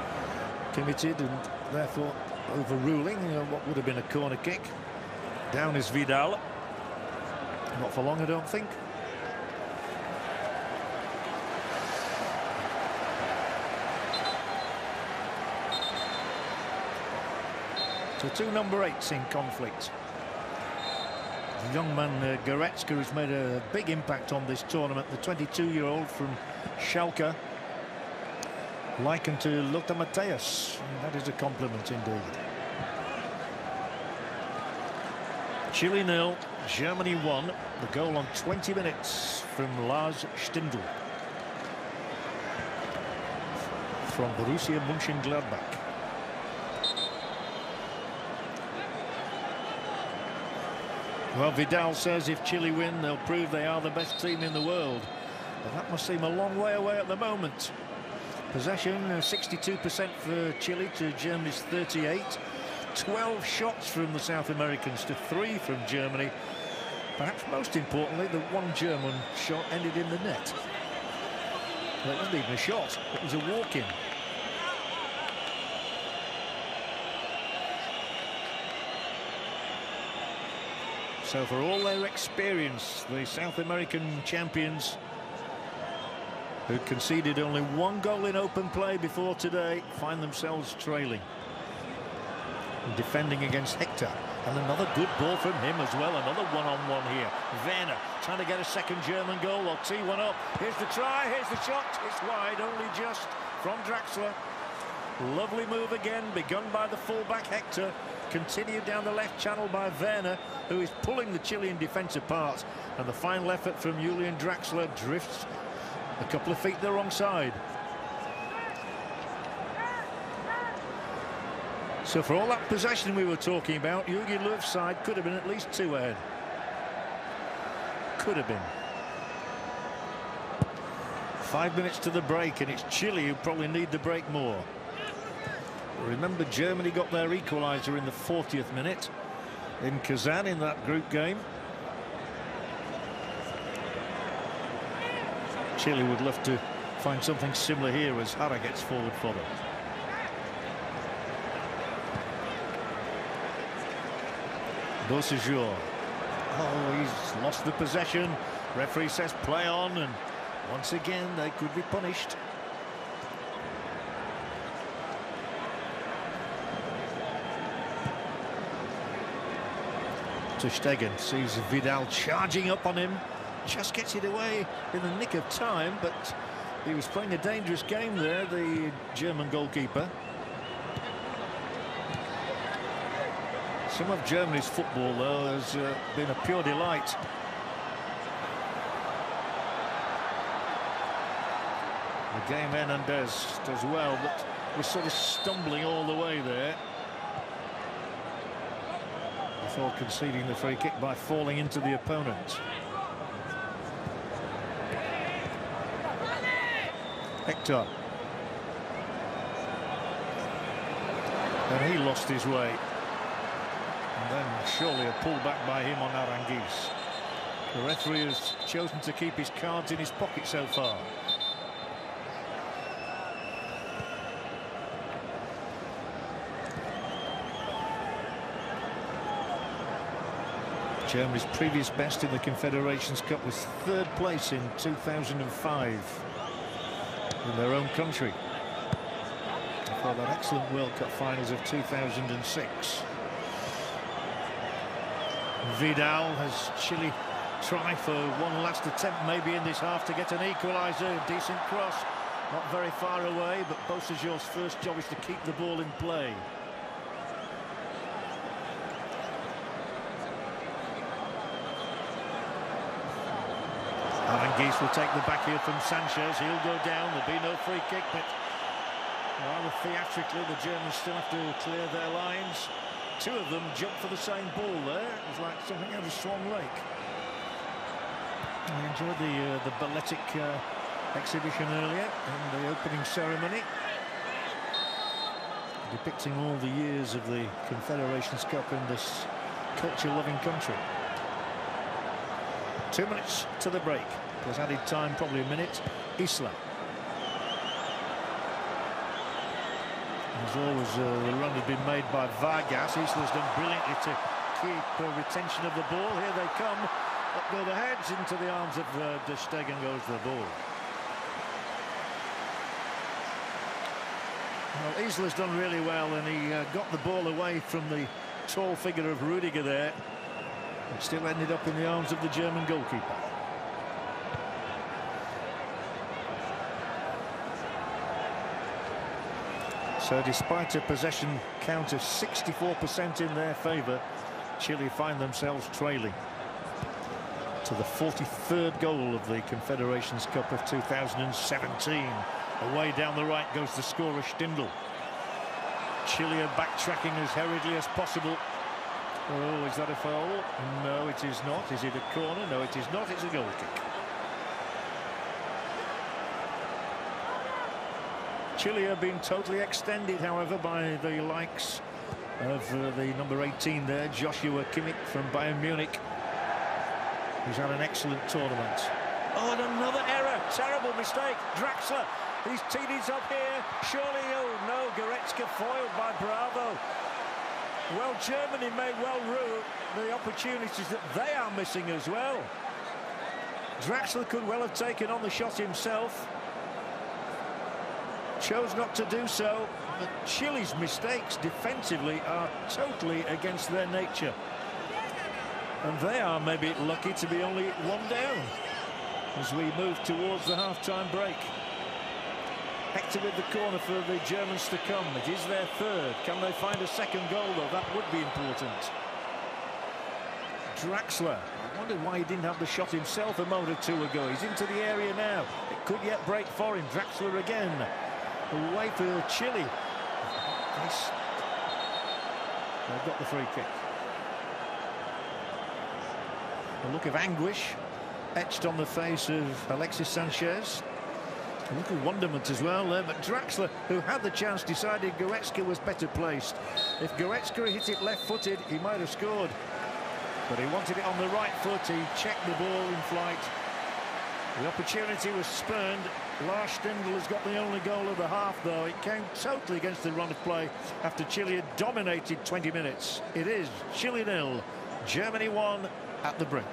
committed and therefore overruling what would have been a corner kick. Down is Vidal. Not for long, I don't think. So two number 8s in conflict. The young man Goretzka, who's made a big impact on this tournament, the 22-year-old from Schalke, likened to Lothar Matthäus. That is a compliment indeed. Chile 0, Germany 1. The goal on 20 minutes from Lars Stindl from Borussia Mönchengladbach. Well, Vidal says if Chile win, they'll prove they are the best team in the world. But that must seem a long way away at the moment. Possession, 62% for Chile to Germany's 38. 12 shots from the South Americans to 3 from Germany. Perhaps most importantly, the one German shot ended in the net. Well, it wasn't even a shot, it was a walk-in. So for all their experience, the South American champions, who conceded only 1 goal in open play before today, find themselves trailing. And defending against Hector. And another good ball from him as well. Another one-on-one here. Werner trying to get a second German goal. Or tee one up. Here's the try. Here's the shot. It's wide, only just from Draxler. Lovely move again, begun by the fullback Hector. Continued down the left channel by Werner, who is pulling the Chilean defence apart. And the final effort from Julian Draxler drifts a couple of feet the wrong side. So for all that possession we were talking about, Jogi Löw's side could have been at least 2 ahead. Could have been. 5 minutes to the break, and it's Chile who probably need the break more. Remember, Germany got their equaliser in the 40th minute in Kazan in that group game. Chile would love to find something similar here as Jara gets forward for them. Beausejour. Oh, he's lost the possession. Referee says play on, and once again they could be punished. Ter Stegen sees Vidal charging up on him, just gets it away in the nick of time, but he was playing a dangerous game there, the German goalkeeper. Some of Germany's football, though, has been a pure delight. The game Hernandez does well, but we're sort of stumbling all the way there before conceding the free kick by falling into the opponent. Hector. And he lost his way. And then surely a pullback by him on Aranguiz. The referee has chosen to keep his cards in his pocket so far. Germany's previous best in the Confederations Cup was 3rd place in 2005 in their own country. For that excellent World Cup finals of 2006. Vidal has Chile try for one last attempt maybe in this half to get an equaliser. Decent cross, not very far away, but Beausejour's first job is to keep the ball in play. Aranguiz will take the back heel from Sanchez. He'll go down. There'll be no free kick, but rather theatrically the Germans still have to clear their lines. 2 of them jumped for the same ball there. It was like something out of Swan Lake. I enjoyed the balletic exhibition earlier in the opening ceremony, depicting all the years of the Confederations Cup in this culture-loving country. 2 minutes to the break. There's added time, probably a minute. Isla. as always, the run had been made by Vargas. Isla's done brilliantly to keep retention of the ball. Here they come. Up go the heads, into the arms of De Stegen goes the ball. Well, Isla's done really well, and he got the ball away from the tall figure of Rudiger there. It still ended up in the arms of the German goalkeeper. So despite a possession count of 64% in their favour, Chile find themselves trailing to the 43rd goal of the Confederations Cup of 2017. Away down the right goes the scorer Stindl. Chile are backtracking as hurriedly as possible. Oh, is that a foul? No, it is not. Is it a corner? No, it is not. It's a goal kick. Chile have been totally extended, however, by the likes of the number 18 there, Joshua Kimmich from Bayern Munich. He's had an excellent tournament. Oh, and another error. Terrible mistake. Draxler. He's teed it up here. Surely, oh no, Goretzka foiled by Bravo. Well, Germany may well rue the opportunities that they are missing as well. Draxler could well have taken on the shot himself. Chose not to do so. But Chile's mistakes defensively are totally against their nature. And they are maybe lucky to be only one down as we move towards the half-time break. Hector with the corner for the Germans to come. It is their third. Can they find a second goal, though? That would be important. Draxler. I wondered why he didn't have the shot himself a moment or two ago. He's into the area now. It could yet break for him. Draxler again. Away for Chile. They've got the free kick. A look of anguish etched on the face of Alexis Sanchez. A look of wonderment as well there, but Draxler, who had the chance, decided Goretzka was better placed. If Goretzka hit it left-footed, he might have scored. But he wanted it on the right foot. He checked the ball in flight. The opportunity was spurned. Lars Stindl has got the only goal of the half, though. It came totally against the run of play after Chile had dominated 20 minutes. It is Chile 0, Germany 1 at the break.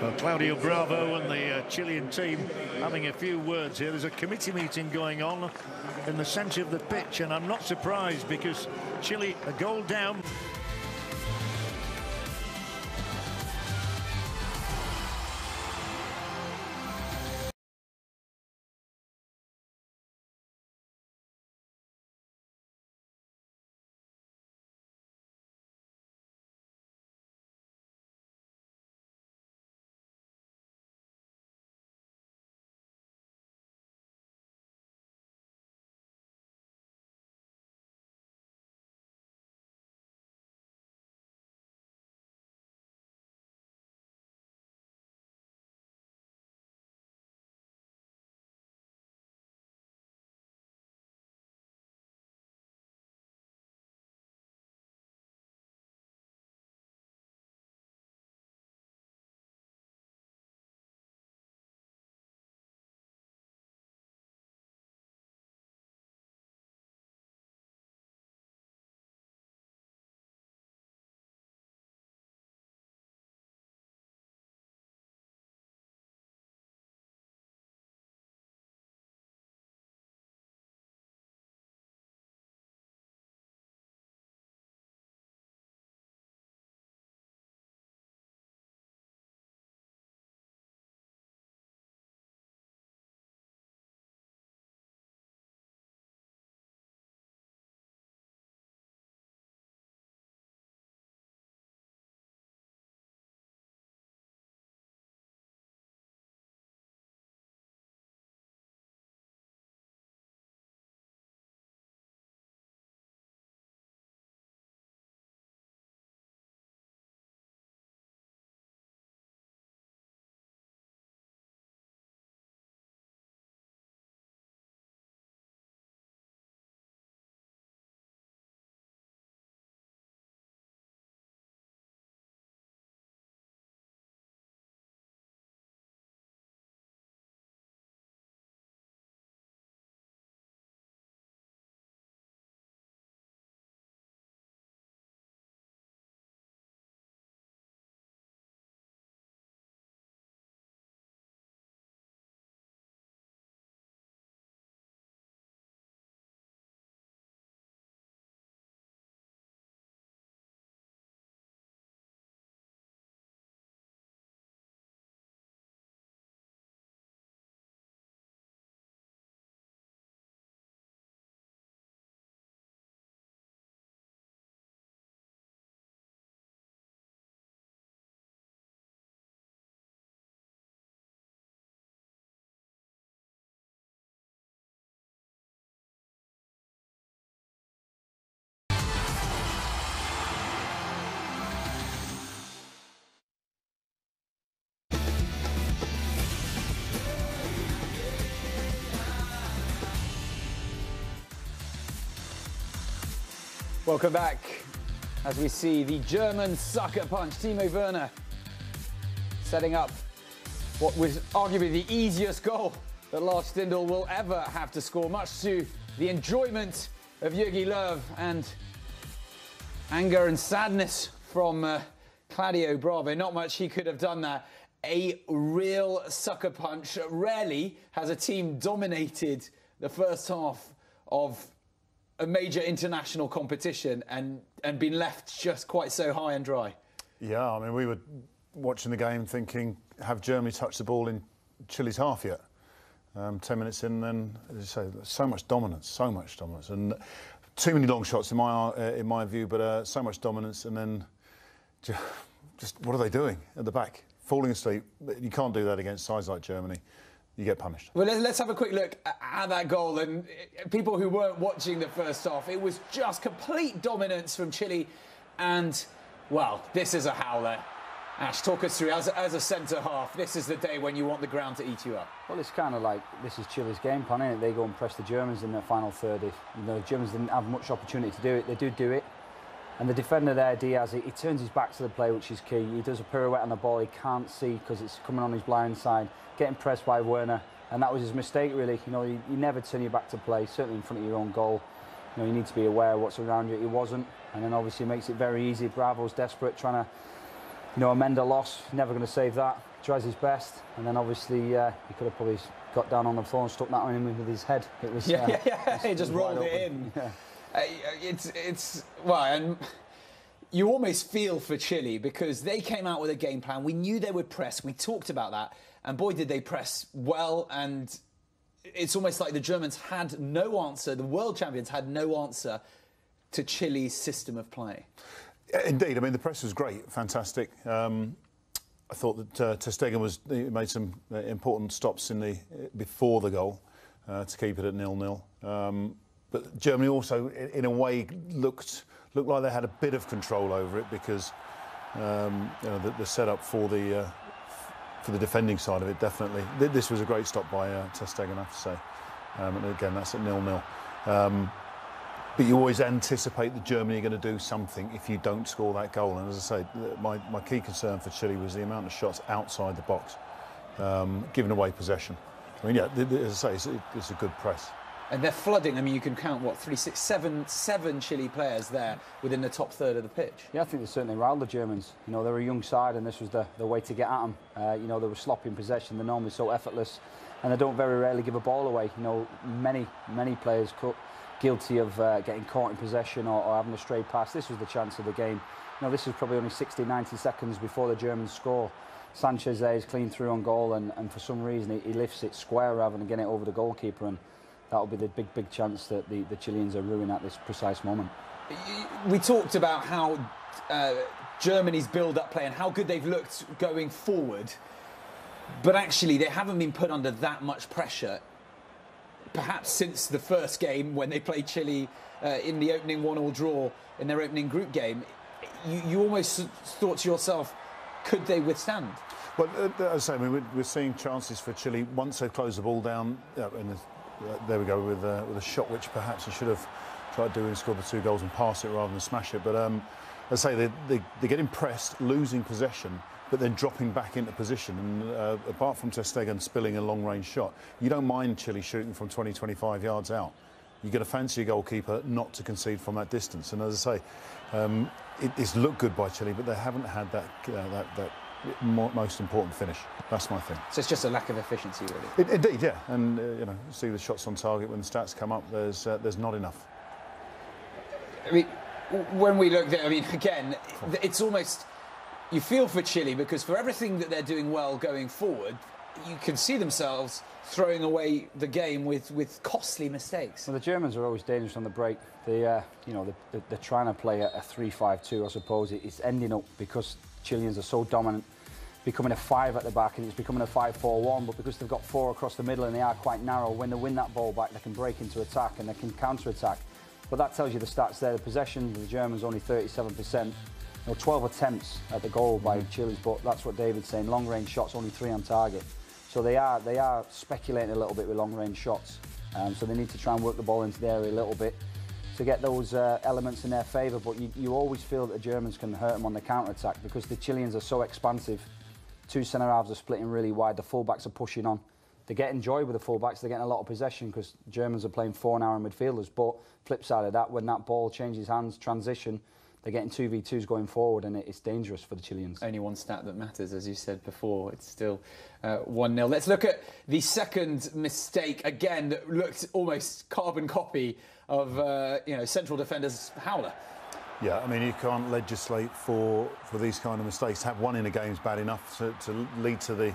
Well, Claudio Bravo and the Chilean team having a few words here. There's a committee meeting going on in the centre of the pitch, and I'm not surprised because Chile a goal down. Welcome back as we see the German sucker punch. Timo Werner setting up what was arguably the easiest goal that Lars Stindl will ever have to score, much to the enjoyment of Jogi Löw and anger and sadness from Claudio Bravo. Not much he could have done there. A real sucker punch. Rarely has a team dominated the first half of a major international competition and been left just quite so high and dry. Yeah, I mean, we were watching the game thinking, have Germany touched the ball in Chile's half yet? 10 minutes in, then, as you say, so much dominance, and too many long shots in my view, but so much dominance, and then just what are they doing at the back? Falling asleep. You can't do that against sides like Germany. You get punished. Well, let's have a quick look at that goal. And people who weren't watching the first half, it was just complete dominance from Chile. And, well, this is a howler. Ash, talk us through, as a centre-half, this is the day when you want the ground to eat you up. Well, it's kind of like, this is Chile's game plan, isn't it? They go and press the Germans in their final third. You know, the Germans didn't have much opportunity to do it. They do it. And the defender there, Diaz, he turns his back to the play, which is key. He does a pirouette on the ball he can't see because it's coming on his blind side, getting pressed by Werner, and that was his mistake, really. You know, you never turn your back to play, certainly in front of your own goal. You know, you need to be aware of what's around you. He wasn't, and then obviously makes it very easy. Bravo's desperate, trying to, you know, amend a loss. Never going to save that. Tries his best, and then obviously he could have probably got down on the floor and stuck that on him with his head. It was he just rolled it in. Yeah. It's well, and you almost feel for Chile because they came out with a game plan. We knew they would press. We talked about that, and boy, did they press well. And it's almost like the Germans had no answer. The world champions had no answer to Chile's system of play. Indeed, I mean the press was great, fantastic. I thought that ter Stegen made some important stops before the goal to keep it at 0-0. But Germany also, in a way, looked like they had a bit of control over it because you know, the setup for the defending side of it, definitely. This was a great stop by ter Stegen, I have to say. And again, that's at 0-0. But you always anticipate that Germany are going to do something if you don't score that goal. And as I say, my key concern for Chile was the amount of shots outside the box, giving away possession. I mean, yeah, as I say, it's a good press. And they're flooding. I mean, you can count, what, 3, 6, 7 Chile players there within the top third of the pitch. Yeah, I think they certainly riled the Germans. You know, they're a young side, and this was the way to get at them. You know, they were sloppy in possession. They're normally so effortless, and they don't very rarely give a ball away. You know, many players guilty of getting caught in possession or having a stray pass. This was the chance of the game. You know, this was probably only 60, 90 seconds before the Germans score. Sanchez there is clean through on goal, and for some reason he lifts it square rather than getting it over the goalkeeper, and that'll be the big chance that the Chileans are ruining at this precise moment. We talked about how Germany's build-up play and how good they've looked going forward, but actually they haven't been put under that much pressure, perhaps since the first game when they played Chile in the opening 1-1 draw in their opening group game. You almost thought to yourself, could they withstand? Well, as I say, I mean, we're seeing chances for Chile once they've closed the ball down. There we go with a shot which perhaps he should have tried doing, scored the 2 goals and pass it rather than smash it. But as I say, they get impressed, losing possession, but then dropping back into position. And apart from ter Stegen spilling a long-range shot, you don't mind Chile shooting from 20, 25 yards out. You're going to fancy a goalkeeper not to concede from that distance. And as I say, it's looked good by Chile, but they haven't had that most important finish. That's my thing. So it's just a lack of efficiency, really. Indeed, yeah. And you know, see the shots on target when the stats come up. There's not enough. I mean, when we look at, I mean, again, it's almost, you feel for Chile because for everything that they're doing well going forward, you can see themselves throwing away the game with costly mistakes. Well, the Germans are always dangerous on the break. They, you know, they're trying to play a 3-5-2, I suppose. It's ending up because Chileans are so dominant, becoming a 5 at the back, and it's becoming a 5-4-1. But because they've got 4 across the middle and they are quite narrow, when they win that ball back, they can break into attack and they can counter-attack. But that tells you the stats there. The possession, the Germans only 37%. You know, 12 attempts at the goal by Chile's, but that's what David's saying. Long-range shots, only 3 on target. So they are speculating a little bit with long-range shots. So they need to try and work the ball into the area a little bit. to get those elements in their favour, but you always feel that the Germans can hurt them on the counter-attack because the Chileans are so expansive. Two centre-halves are splitting really wide, the full-backs are pushing on. They're getting joy with the full-backs, they're getting a lot of possession because Germans are playing 4 narrow midfielders, but flip side of that, when that ball changes hands, transition, they're getting 2v2s going forward, and it's dangerous for the Chileans. Only one stat that matters, as you said before. It's still 1-0. Let's look at the second mistake, again, that looked almost carbon copy of central defender's howler. Yeah, I mean, you can't legislate for these kind of mistakes. To have one in a game is bad enough. To lead to the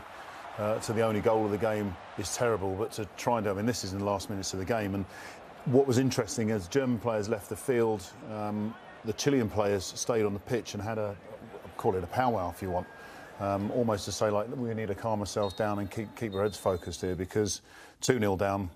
only goal of the game is terrible. But to try and do, I mean, this is in the last minutes of the game. And what was interesting, as German players left the field, the Chilean players stayed on the pitch and had call it a powwow if you want, almost to say, like, we need to calm ourselves down and keep our heads focused here, because 2-0 down,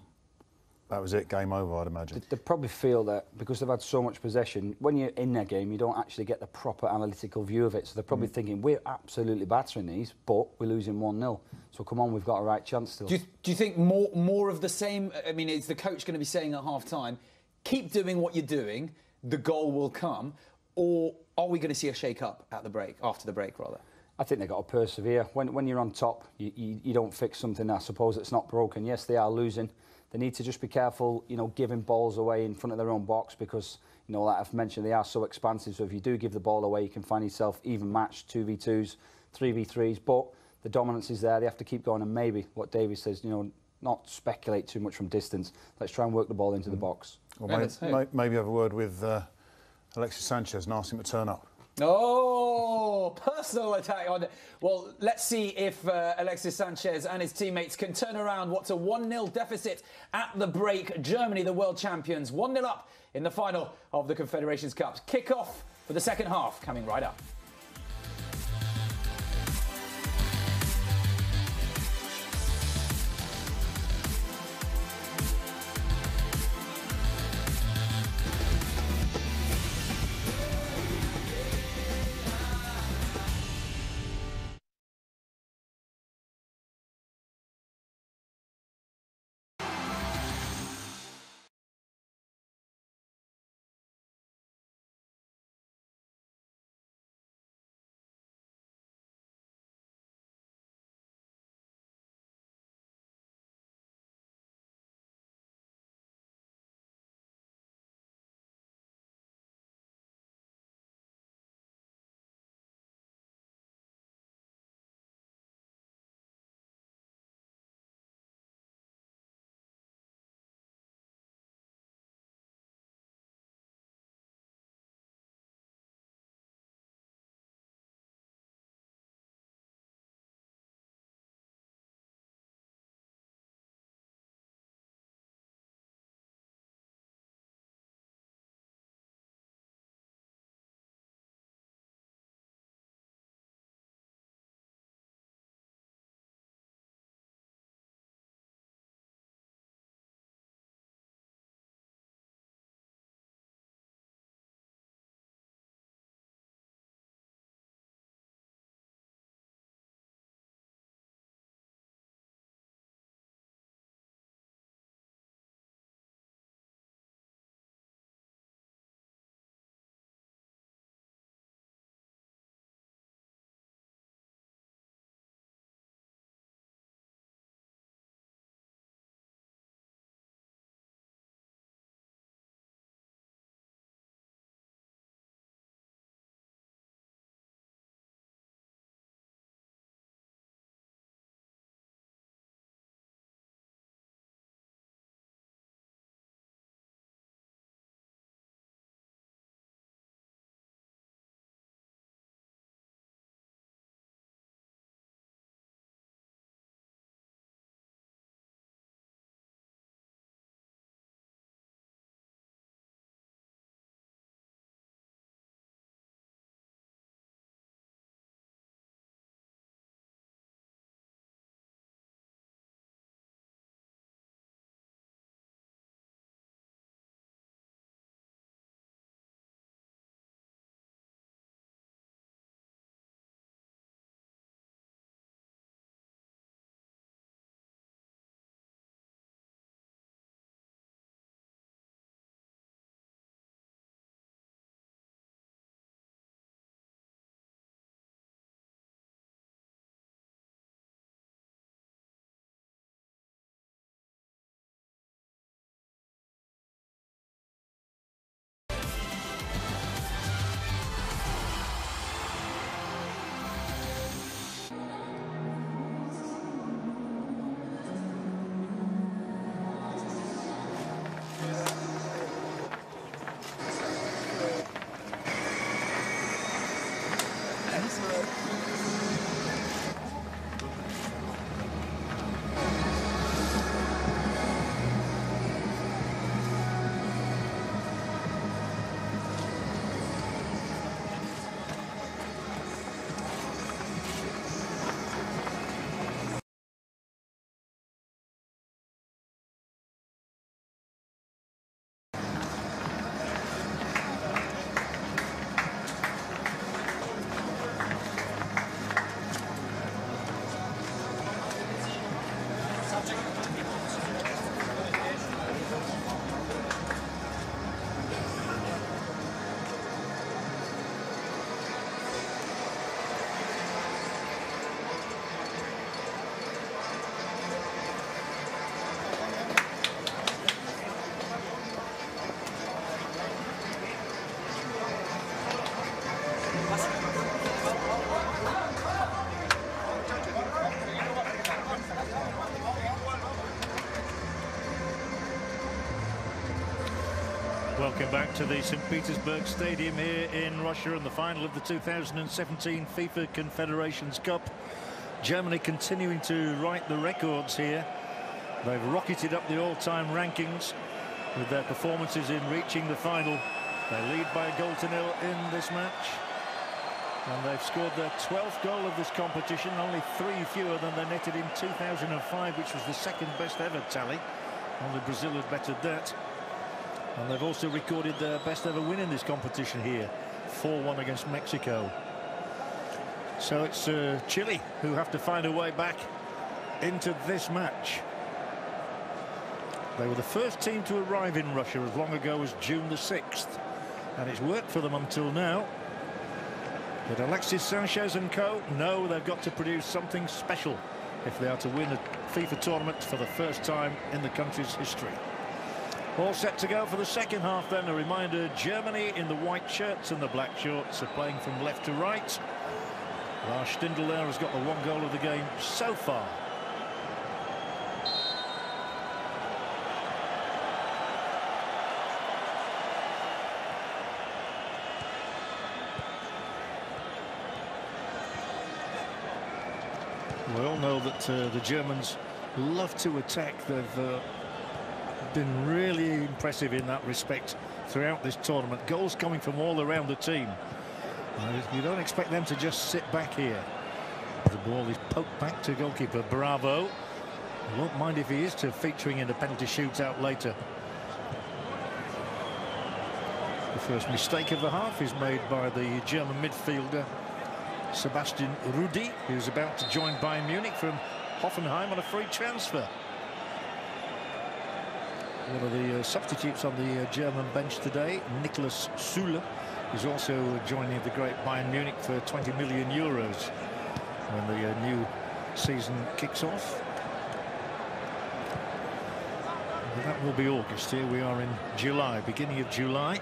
that was it, game over, I'd imagine. They probably feel that because they've had so much possession, when you're in their game, you don't actually get the proper analytical view of it. So they're probably thinking, we're absolutely battering these, but we're losing 1-0. So come on, we've got a right chance still. Do you think more of the same? I mean, is the coach going to be saying at half-time, keep doing what you're doing, the goal will come, or are we going to see a shake-up at the break, after the break, rather? I think they've got to persevere. When you're on top, you don't fix something. I suppose it's not broken. Yes, they are losing. They need to just be careful, giving balls away in front of their own box because, like I've mentioned, they are so expansive. So if you do give the ball away, you can find yourself even matched 2v2s, 3v3s. But the dominance is there. They have to keep going. And maybe what David says, not speculate too much from distance. Let's try and work the ball into the box. Well, maybe have a word with Alexis Sanchez and ask him to turn up. Oh, personal attack on it. Well, let's see if Alexis Sanchez and his teammates can turn around what's a 1-0 deficit at the break. Germany, the world champions, 1-0 up in the final of the Confederations Cup. Kick-off for the second half coming right up. Welcome back to the St. Petersburg Stadium here in Russia and the final of the 2017 FIFA Confederations Cup. Germany continuing to write the records here. They've rocketed up the all-time rankings with their performances in reaching the final. They lead by a goal to nil in this match. And they've scored their 12th goal of this competition, only 3 fewer than they netted in 2005, which was the second best ever tally. Only Brazil had bettered that. And they've also recorded their best ever win in this competition here, 4-1 against Mexico. So it's Chile who have to find a way back into this match. They were the first team to arrive in Russia as long ago as June the 6th. And it's worked for them until now. But Alexis Sanchez and co know they've got to produce something special if they are to win a FIFA tournament for the first time in the country's history. All set to go for the second half then. A reminder, Germany in the white shirts and the black shorts are playing from left to right. Lars Stindl there has got the 1 goal of the game so far. We all know that the Germans love to attack. They've been really impressive in that respect throughout this tournament. Goals coming from all around the team. You don't expect them to just sit back here. The ball is poked back to goalkeeper Bravo. I won't mind if he is featuring in a penalty shootout later. The first mistake of the half is made by the German midfielder Sebastian Rudi, who's about to join Bayern Munich from Hoffenheim on a free transfer. One of the substitutes on the German bench today, Niklas Süle, is also joining the great Bayern Munich for 20 million euros when the new season kicks off. Well, that will be August. Here we are in July, beginning of July.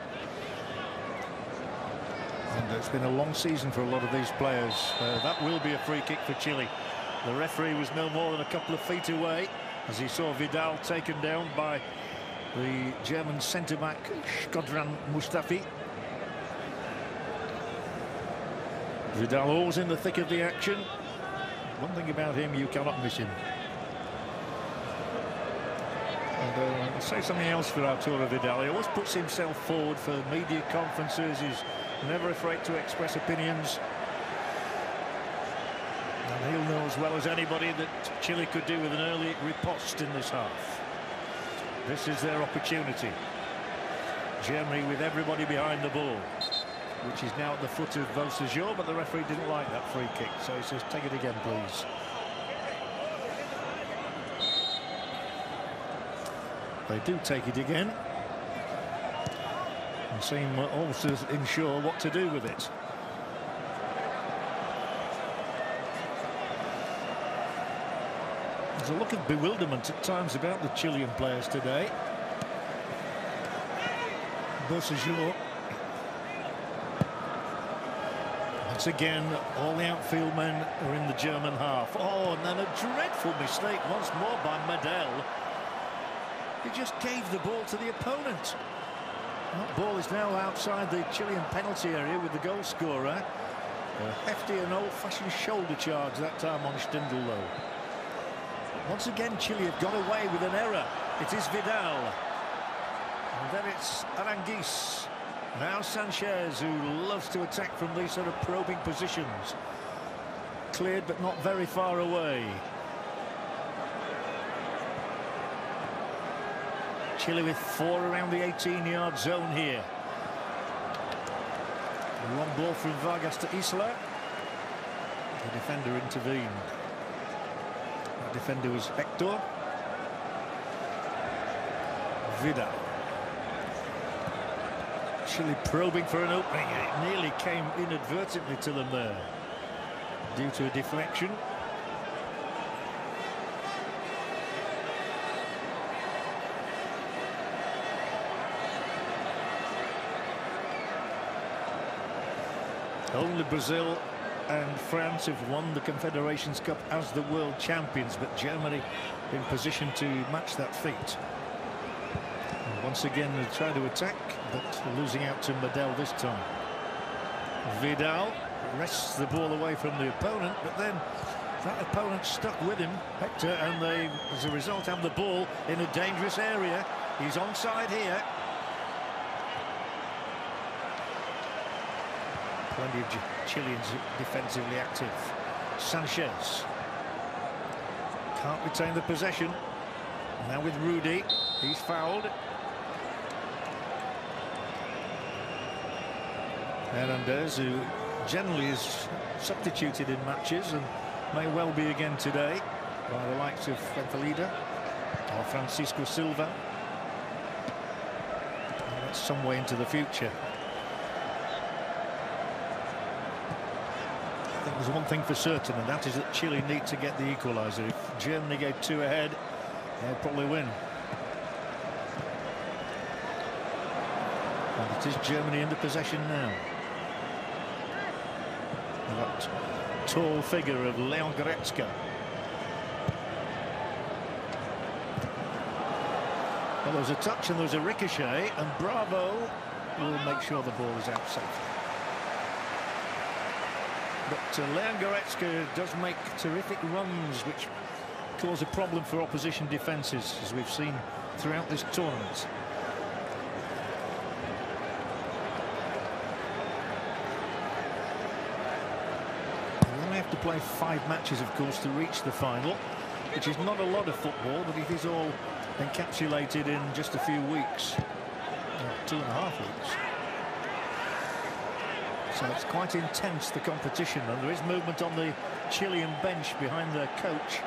And it's been a long season for a lot of these players. That will be a free kick for Chile. The referee was no more than a couple of feet away as he saw Vidal taken down by the German centre-back Shkodran Mustafi. Vidal always in the thick of the action. One thing about him, you cannot miss him. And I'll say something else for Arturo Vidal. He always puts himself forward for media conferences. He's never afraid to express opinions. And he'll know as well as anybody that Chile could do with an early riposte in this half. This is their opportunity. Germany with everybody behind the ball, which is now at the foot of Vosajor, but the referee didn't like that free kick, so he says, take it again, please. They do take it again and seem also unsure what to do with it. There's a look of bewilderment at times about the Chilean players today. Vosajor. Once again, all the outfield men are in the German half. Oh, and then a dreadful mistake once more by Medel. He just gave the ball to the opponent. That ball is now outside the Chilean penalty area with the goal scorer. A hefty and old-fashioned shoulder charge that time on Stindl, though. Once again, Chile have got away with an error. It is Vidal. And then it's Aranguiz. Now Sanchez, who loves to attack from these sort of probing positions. Cleared, but not very far away. Chile with 4 around the 18-yard zone here. A long ball from Vargas to Isla. The defender intervened. The defender was Hector. Vidal. Chile probing for an opening. It nearly came inadvertently to them there due to a deflection. Only Brazil and France have won the Confederations Cup as the world champions, but Germany in position to match that feat. And Once again, they try to attack, but losing out to Medel this time. Vidal wrests the ball away from the opponent, but then that opponent stuck with him, Hector, and they, as a result, have the ball in a dangerous area. He's onside here. Plenty of Chileans defensively active. Sanchez can't retain the possession. Now with Rudy, he's fouled. Hernandez, who generally is substituted in matches and may well be again today by the likes of Fenfelida or Francisco Silva. And that's some way into the future. I think there's one thing for certain, and that is that Chile need to get the equaliser. If Germany go 2 ahead, they'll probably win. And it is Germany in the possession now. That tall figure of Leon Goretzka. Well, there was a touch and there was a ricochet, and Bravo will make sure the ball is out safely. But Leon Goretzka does make terrific runs, which cause a problem for opposition defences, as we've seen throughout this tournament. You only have to play 5 matches, of course, to reach the final, which is not a lot of football, but it is all encapsulated in just a few weeks, 2.5 weeks. So it's quite intense, the competition, and there is movement on the Chilean bench behind their coach.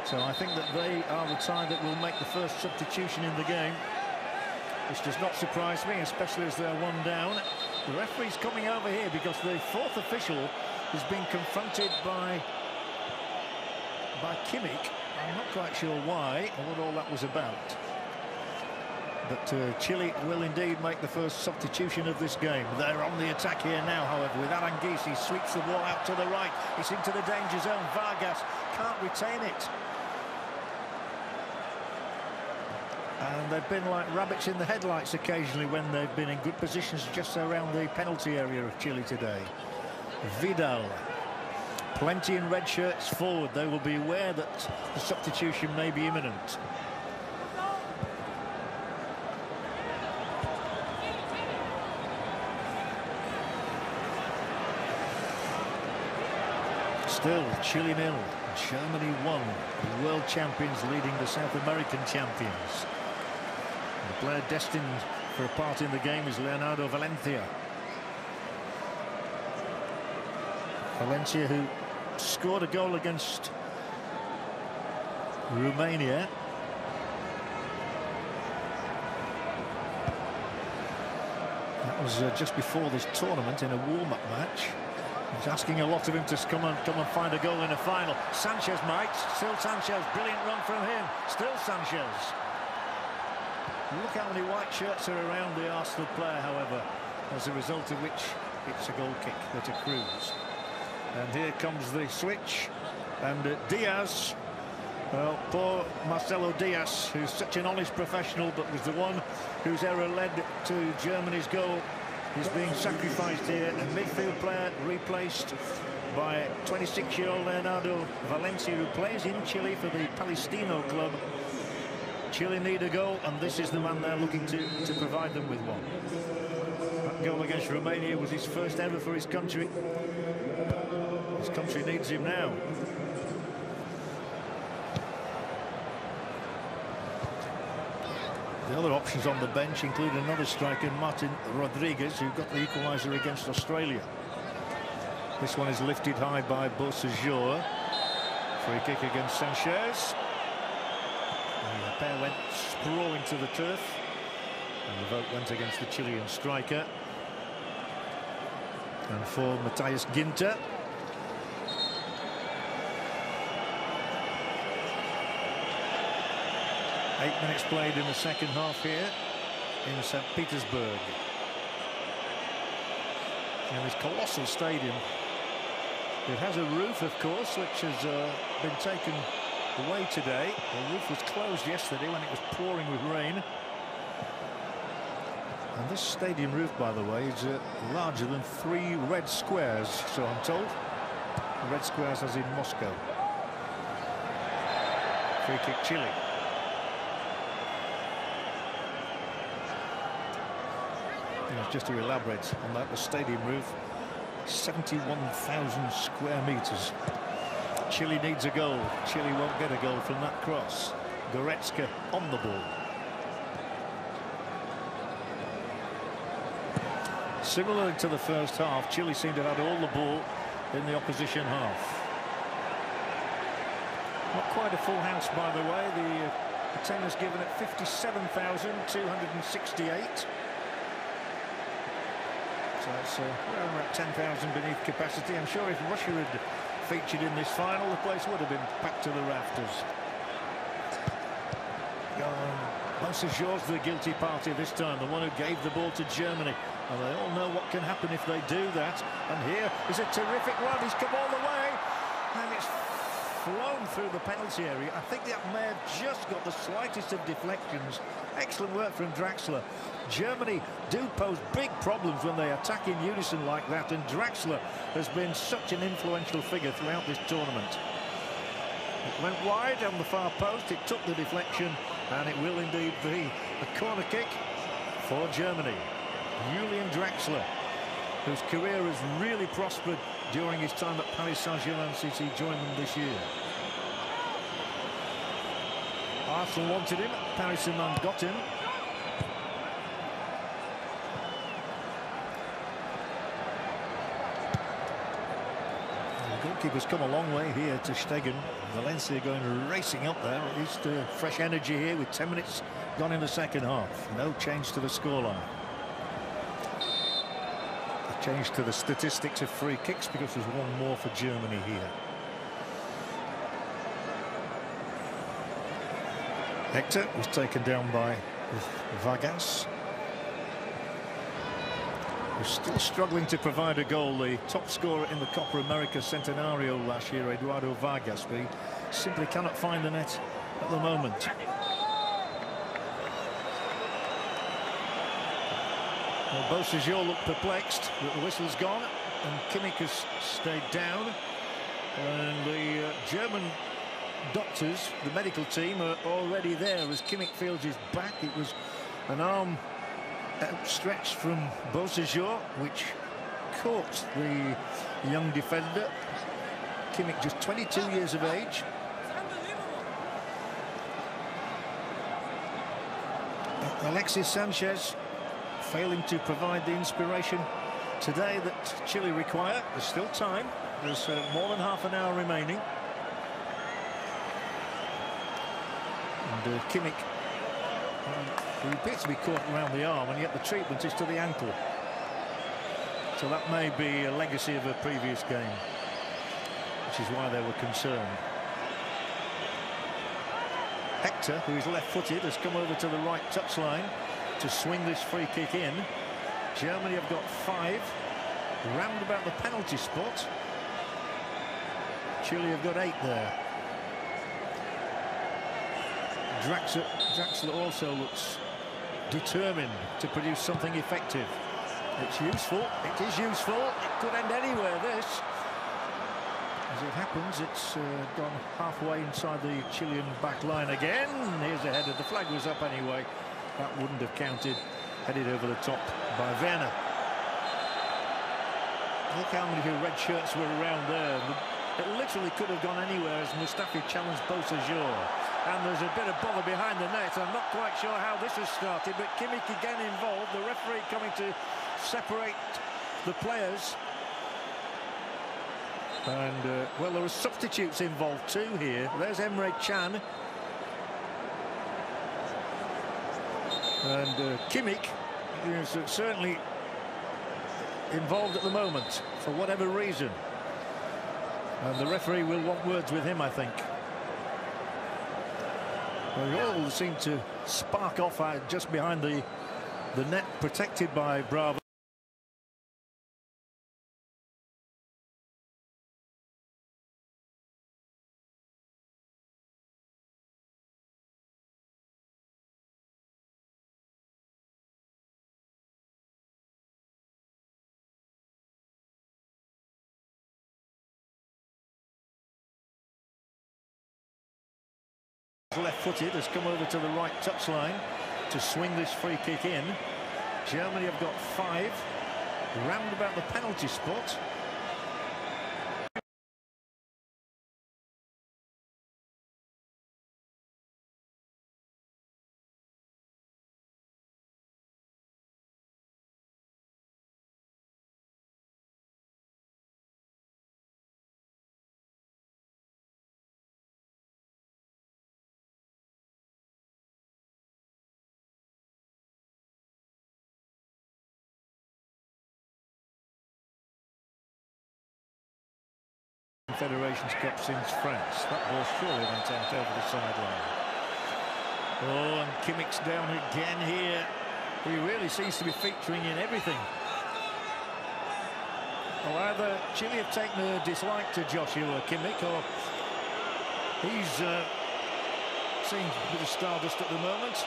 So I think that they are the side that will make the first substitution in the game, which does not surprise me, especially as they're 1 down. The referee's coming over here because the 4th official has been confronted by Kimmich. I'm not quite sure why or what all that was about. But Chile will indeed make the first substitution of this game. They're on the attack here now, however, with Aranguiz. He sweeps the ball out to the right. It's into the danger zone. Vargas can't retain it. And they've been like rabbits in the headlights occasionally when they've been in good positions just around the penalty area of Chile today. Vidal. Plenty in red shirts forward. They will be aware that the substitution may be imminent. Still, Chile 0, Germany 1. The world champions leading the South American champions. The player destined for a part in the game is Leonardo Valencia. Valencia, who scored a goal against Romania. That was just before this tournament in a warm-up match. He's asking a lot of him to come and find a goal in a final. Sanchez might. Still Sanchez. Brilliant run from him. Still Sanchez. Look how many white shirts are around the Arsenal player, however, as a result of which it's a goal kick that accrues. And here comes the switch. And Diaz, well, poor Marcelo Diaz, who's such an honest professional, but was the one whose error led to Germany's goal, is being sacrificed here. A midfield player replaced by 26-year-old Leonardo Valencia, who plays in Chile for the Palestino club. Chile need a goal, and this is the man they're looking to provide them with one. That goal against Romania was his first ever for his country. His country needs him now. The other options on the bench include another striker, Martin Rodriguez, who got the equaliser against Australia. This one is lifted high by Beausejour. Free kick against Sanchez. And the pair went sprawling to the turf. And the vote went against the Chilean striker. And for Matthias Ginter. Eight minutes played in the second half here in St. Petersburg. And this colossal stadium. It has a roof, of course, which has been taken away today. The roof was closed yesterday when it was pouring with rain. And this stadium roof, by the way, is larger than 3 red squares, so I'm told. Red squares as in Moscow. Free kick Chile. Just to elaborate on that, the stadium roof, 71,000 square metres. Chile needs a goal. Chile won't get a goal from that cross. Goretzka on the ball. Similar to the first half, Chile seemed to have had all the ball in the opposition half. Not quite a full house, by the way. The attendance given at 57,268. So it's around about 10,000 beneath capacity. I'm sure if Russia had featured in this final, the place would have been packed to the rafters. Beausejour's the guilty party this time, the one who gave the ball to Germany. And they all know what can happen if they do that. And here is a terrific run. He's come all the way. And it's flown through the penalty area. I think that may have just got the slightest of deflections. Excellent work from Draxler. Germany do pose big problems when they attack in unison like that, and Draxler has been such an influential figure throughout this tournament. It went wide on the far post, it took the deflection, and it will indeed be a corner kick for Germany. Julian Draxler, whose career has really prospered during his time at Paris Saint-Germain since he joined them this year. Arsenal wanted him, Paris Saint-Germain got him. The goalkeeper's come a long way here to Stegen. Valencia going racing up there. At least fresh energy here with 10 minutes gone in the second half. No change to the scoreline. A change to the statistics of free kicks because there's one more for Germany here. Hector was taken down by Vargas. We're still struggling to provide a goal. The top scorer in the Copa America Centenario last year, Eduardo Vargas, but he simply cannot find the net at the moment. Well, Beausejour looked perplexed that the whistle's gone, and Kimmich has stayed down. And the German doctors, the medical team, are already there as Kimmich feels his back. It was an arm outstretched from Beausejour, which caught the young defender. Kimmich, just 22 years of age. Alexis Sanchez failing to provide the inspiration today that Chile require. There's still time. There's more than half an hour remaining. And Kimmich, he appears to be caught around the arm, and yet the treatment is to the ankle. So that may be a legacy of a previous game, which is why they were concerned. Hector, who is left-footed, has come over to the right touchline to swing this free kick in. Germany have got 5 round about the penalty spot. Chile have got 8 there. Draxler also looks determined to produce something effective. It's useful. It is useful. It could end anywhere, this. As it happens, it's gone halfway inside the Chilean back line again. Here's a header. The flag was up anyway. That wouldn't have counted. Headed over the top by Werner. Look how many red shirts were around there. It literally could have gone anywhere as Mustafi challenged Beausejour. And there's a bit of bother behind the net. I'm not quite sure how this has started, but Kimmich again involved. The referee coming to separate the players. And, well, there are substitutes involved too here. There's Emre Can. And Kimmich is certainly involved at the moment, for whatever reason. And the referee will want words with him, I think. Well, they all seem to spark off just behind the net, protected by Bravo. left-footed, has come over to the right touchline to swing this free kick in. Germany have got 5 round about the penalty spot. Confederations Cup since France. That ball surely went out over the sideline. Oh, and Kimmich's down again here. He really seems to be featuring in everything. Well, either Chile have taken a dislike to Joshua Kimmich, or he's seeing a bit of stardust at the moment.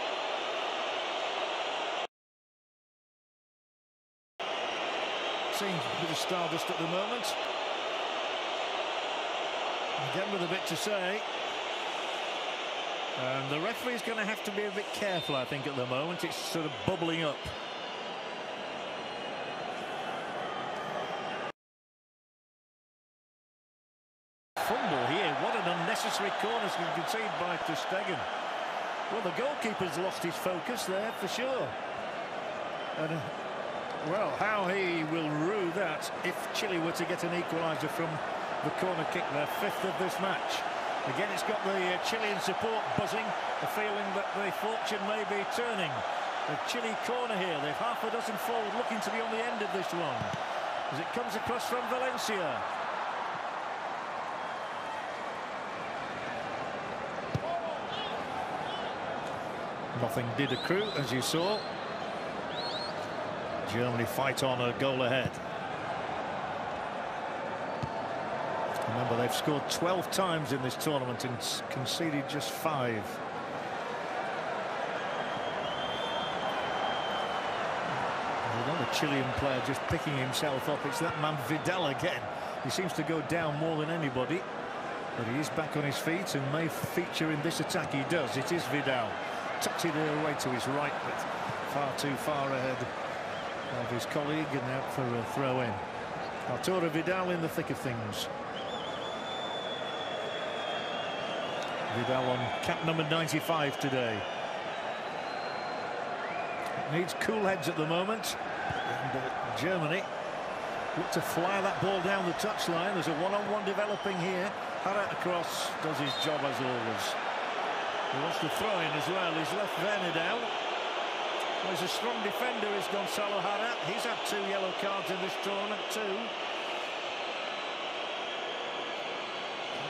Seeing a bit of stardust at the moment. Again with a bit to say. And the referee's going to have to be a bit careful, I think, at the moment. It's sort of bubbling up. Fumble here. What an unnecessary corner to concede by Ter Stegen. Well, the goalkeeper's lost his focus there for sure. And well, how he will rue that if Chile were to get an equaliser from the corner kick, their 5th of this match. Again, it's got the Chilean support buzzing, a feeling that the fortune may be turning. A Chile corner here. They've half a dozen forward, looking to be on the end of this one. As it comes across from Valencia. Nothing did accrue, as you saw. Germany fight on a goal ahead. Remember, they've scored 12 times in this tournament and conceded just 5. Another Chilean player just picking himself up. It's that man Vidal again. He seems to go down more than anybody, but he is back on his feet and may feature in this attack. He does. It is Vidal. Tucks it away to his right, but far too far ahead of his colleague, and out for a throw-in. Arturo Vidal in the thick of things. Vidal on cap number 95 today. It needs cool heads at the moment. And Germany look to fly that ball down the touchline. There's a one-on-one developing here. Harat across, does his job as always. He wants to throw in as well. He's left Werner down. Well, he's a strong defender, is Gonzalo Harat. He's had 2 yellow cards in this tournament, 2. I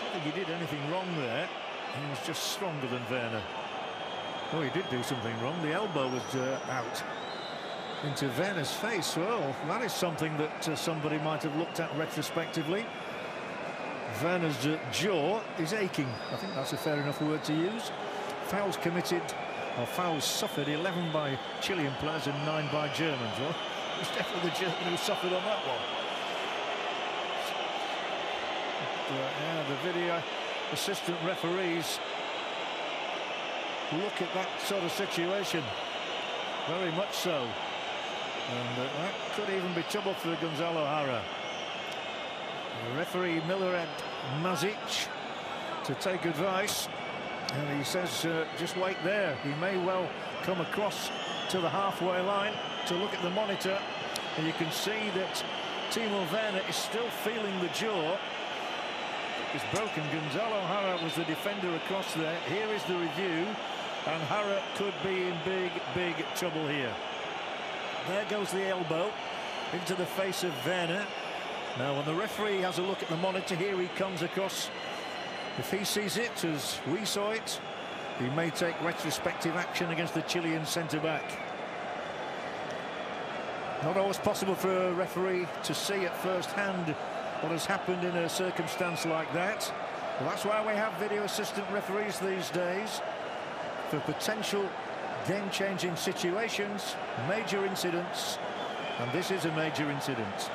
don't think he did anything wrong there. He was just stronger than Werner. Oh, he did do something wrong. The elbow was out into Werner's face. Well, that is something that somebody might have looked at retrospectively. Werner's jaw is aching. I think that's a fair enough word to use. Fouls committed, or fouls suffered, 11 by Chilean players and 9 by Germans. Well, it was definitely the German who suffered on that one. Yeah, the video assistant referees look at that sort of situation, very much so, and that could even be trouble for Gonzalo Harat. The referee Milorad Mazic to take advice, and he says just wait there. He may well come across to the halfway line to look at the monitor, and you can see that Timo Werner is still feeling the jaw. It's broken. Gonzalo Harat was the defender across there. Here is the review, and Harat could be in big trouble here. There goes the elbow into the face of Werner. Now, when the referee has a look at the monitor, here he comes across. If he sees it as we saw it, he may take retrospective action against the Chilean centre-back. Not always possible for a referee to see at first hand what has happened in a circumstance like that. Well, that's why we have video assistant referees these days, for potential game-changing situations, major incidents, and this is a major incident.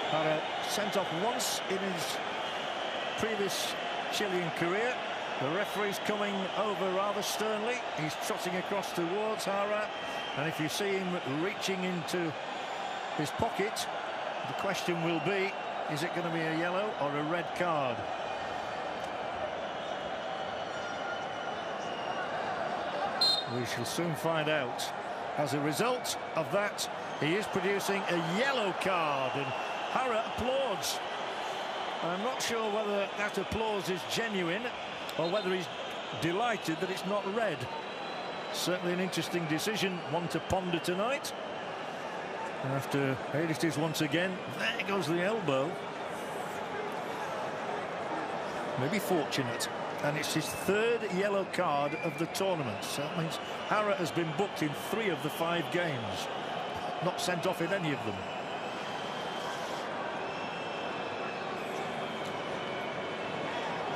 Harat sent off once in his previous Chilean career. The referee's coming over rather sternly. He's trotting across towards Jara, and if you see him reaching into his pocket, the question will be, is it going to be a yellow or a red card? We shall soon find out. As a result of that, he is producing a yellow card, and Jara applauds. I'm not sure whether that applause is genuine or whether he's delighted that it's not red. Certainly an interesting decision, one to ponder tonight. After here it is once again. There goes the elbow. Maybe fortunate. And it's his third yellow card of the tournament. So that means Jara has been booked in 3 of the 5 games. Not sent off in any of them.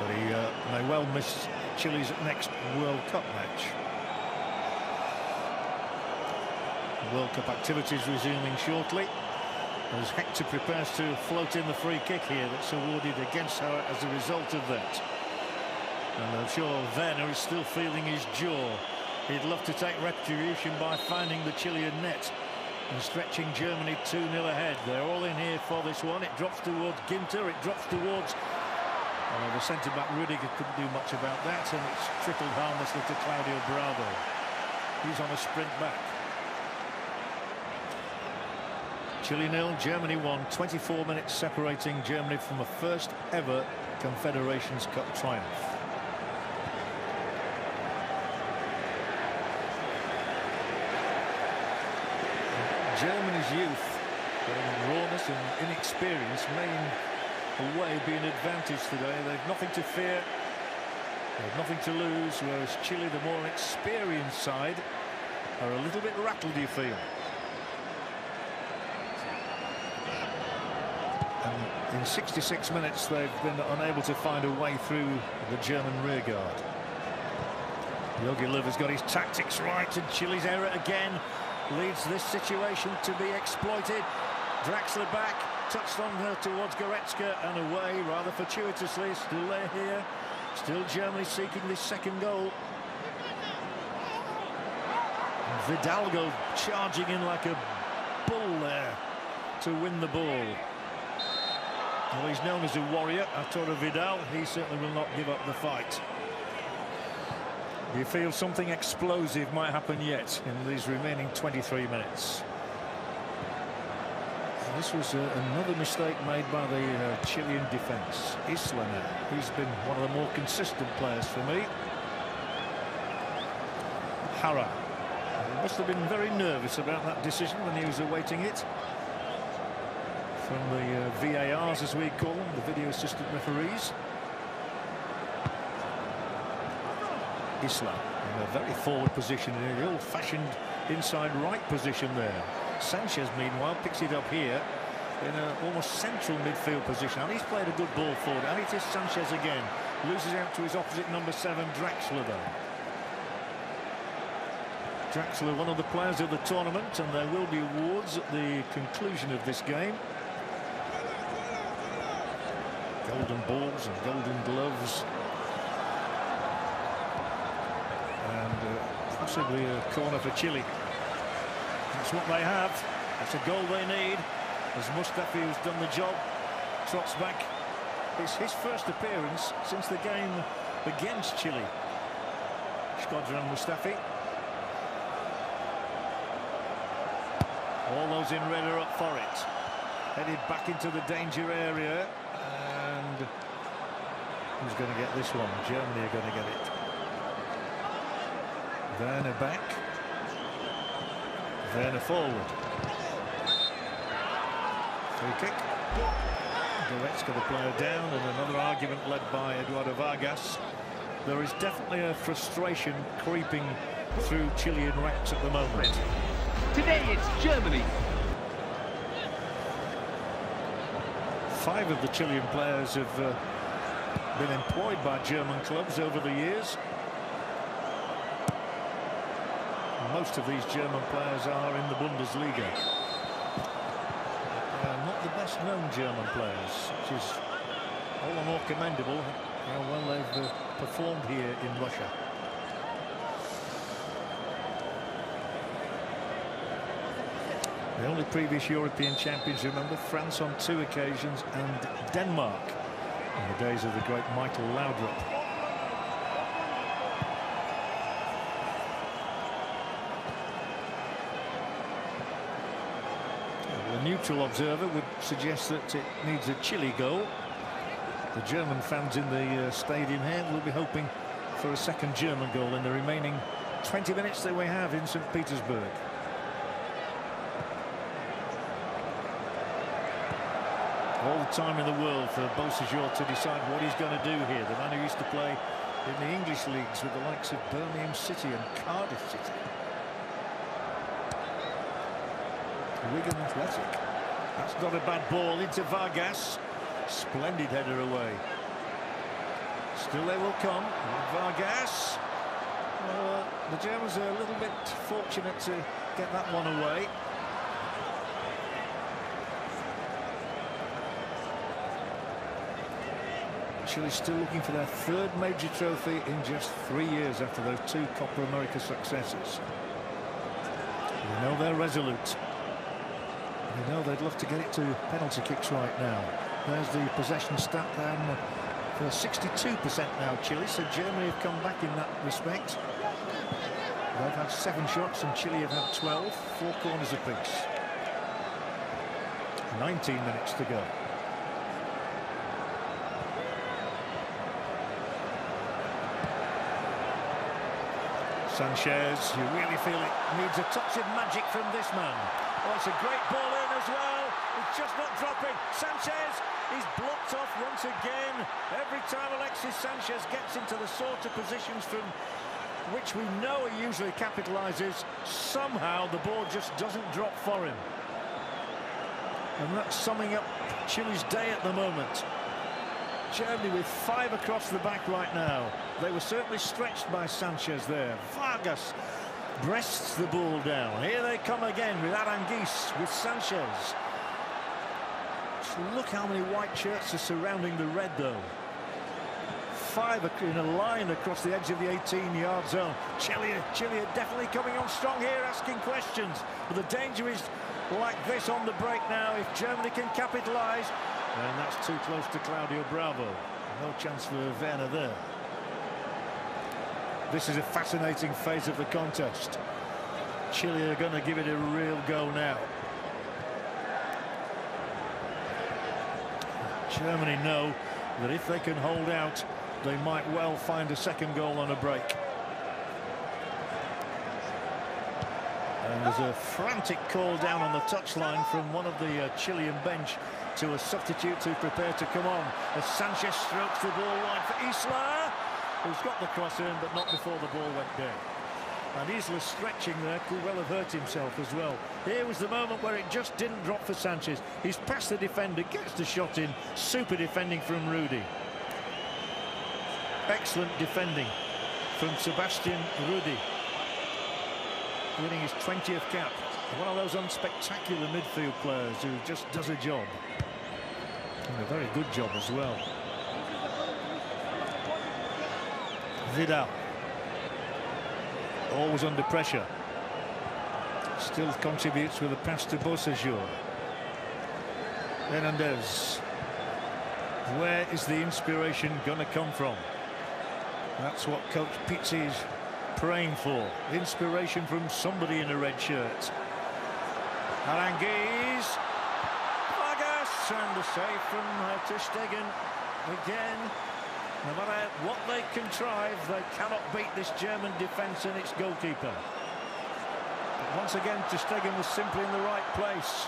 But he may well miss Chile's next World Cup match. World Cup activities resuming shortly as Hector prepares to float in the free kick here that's awarded against Jara as a result of that. And I'm sure Werner is still feeling his jaw. He'd love to take retribution by finding the Chilean net and stretching Germany 2-0 ahead. They're all in here for this one. It drops towards Ginter, it drops towards the centre-back Rudiger. Couldn't do much about that, and it's trickled harmlessly to Claudio Bravo. He's on a sprint back. Chile 0, Germany 1. 24 minutes separating Germany from a first ever Confederations Cup triumph. Germany's youth, rawness and inexperience may in a way be an advantage today. They've nothing to fear, they've nothing to lose, whereas Chile, the more experienced side, are a little bit rattled, you feel. And in 66 minutes they've been unable to find a way through the German rearguard. Jogi Löw has got his tactics right, and Chile's error again leads this situation to be exploited. Draxler back, touched on her towards Goretzka and away rather fortuitously. Still there here, still Germany seeking this second goal. And Vidalgo charging in like a bull there to win the ball. Well, he's known as a warrior, Arturo Vidal. He certainly will not give up the fight. You feel something explosive might happen yet in these remaining 23 minutes. This was another mistake made by the Chilean defence. Isla now, he's been one of the more consistent players for me. Jara, he must have been very nervous about that decision when he was awaiting it from the VARs, as we call them, the video assistant referees. Isla in a very forward position, in the old-fashioned inside right position there. Sanchez, meanwhile, picks it up here in an almost central midfield position, and he's played a good ball forward. And it is Sanchez again, loses out to his opposite number 7, Draxler, though. Draxler, one of the players of the tournament, and there will be awards at the conclusion of this game. Golden balls and golden gloves. And possibly a corner for Chile. That's what they have. That's a goal they need. As Mustafi, who's done the job, trots back. It's his first appearance since the game against Chile. Shkodran Mustafi. All those in red are up for it. Headed back into the danger area. And who's going to get this one? Germany are going to get it. Werner back. Werner forward. Free kick. Goretzka, the player, down, and another argument led by Eduardo Vargas. There is definitely a frustration creeping through Chilean ranks at the moment. Today it's Germany. 5 of the Chilean players have been employed by German clubs over the years. Most of these German players are in the Bundesliga. They are not the best known German players, such as all the more commendable how well they've performed here in Russia. The only previous European champions, remember, France on 2 occasions and Denmark in the days of the great Michael Laudrup. The neutral observer would suggest that it needs a Chile goal. The German fans in the stadium here will be hoping for a second German goal in the remaining 20 minutes that we have in St. Petersburg. All the time in the world for Beausejour to decide what he's going to do here. The man who used to play in the English leagues with the likes of Birmingham City and Cardiff City. Wigan Athletic. That's not a bad ball into Vargas. Splendid header away. Still they will come. Vargas. The Germans are a little bit fortunate to get that one away. Chile still looking for their 3rd major trophy in just 3 years after those 2 Copa America successes. They know they're resolute. They know they'd love to get it to penalty kicks right now. There's the possession stat down for 62% now, Chile, so Germany have come back in that respect. They've had 7 shots and Chile have had 12, 4 corners apiece. 19 minutes to go. Sanchez, you really feel it needs a touch of magic from this man. Oh, it's a great ball in as well. It's just not dropping. Sanchez is blocked off once again. Every time Alexis Sanchez gets into the sort of positions from which we know he usually capitalises, somehow the ball just doesn't drop for him. And that's summing up Chile's day at the moment. Germany with 5 across the back right now. They were certainly stretched by Sanchez there. Vargas breasts the ball down. Here they come again with Aranguiz, with Sanchez. Just look how many white shirts are surrounding the red, though. 5 in a line across the edge of the 18-yard zone. Chile are definitely coming on strong here, asking questions. But the danger is like this on the break now. If Germany can capitalise, and that's too close to Claudio Bravo. No chance for Werner there. This is a fascinating phase of the contest. Chile are going to give it a real go now. Germany know that if they can hold out, they might well find a second goal on a break. And there's a frantic call down on the touchline from one of the Chilean bench to a substitute to prepare to come on as Sanchez strokes the ball wide for Isla, who's got the cross in but not before the ball went down. And Isla stretching there could well have hurt himself as well. Here was the moment where it just didn't drop for Sanchez. He's past the defender, gets the shot in. Super defending from Rudy. Excellent defending from Sebastian Rudy, winning his 20th cap. One of those unspectacular midfield players who just does a job. And a very good job as well. Vidal. Always under pressure. Still contributes with a pass to Beausejour. Hernandez. Where is the inspiration going to come from? That's what Coach Pizzi is praying for. Inspiration from somebody in a red shirt. Aranguiz. Vargas, and the save from ter Stegen again. No matter what they contrive, they cannot beat this German defence and its goalkeeper. But once again, ter Stegen was simply in the right place.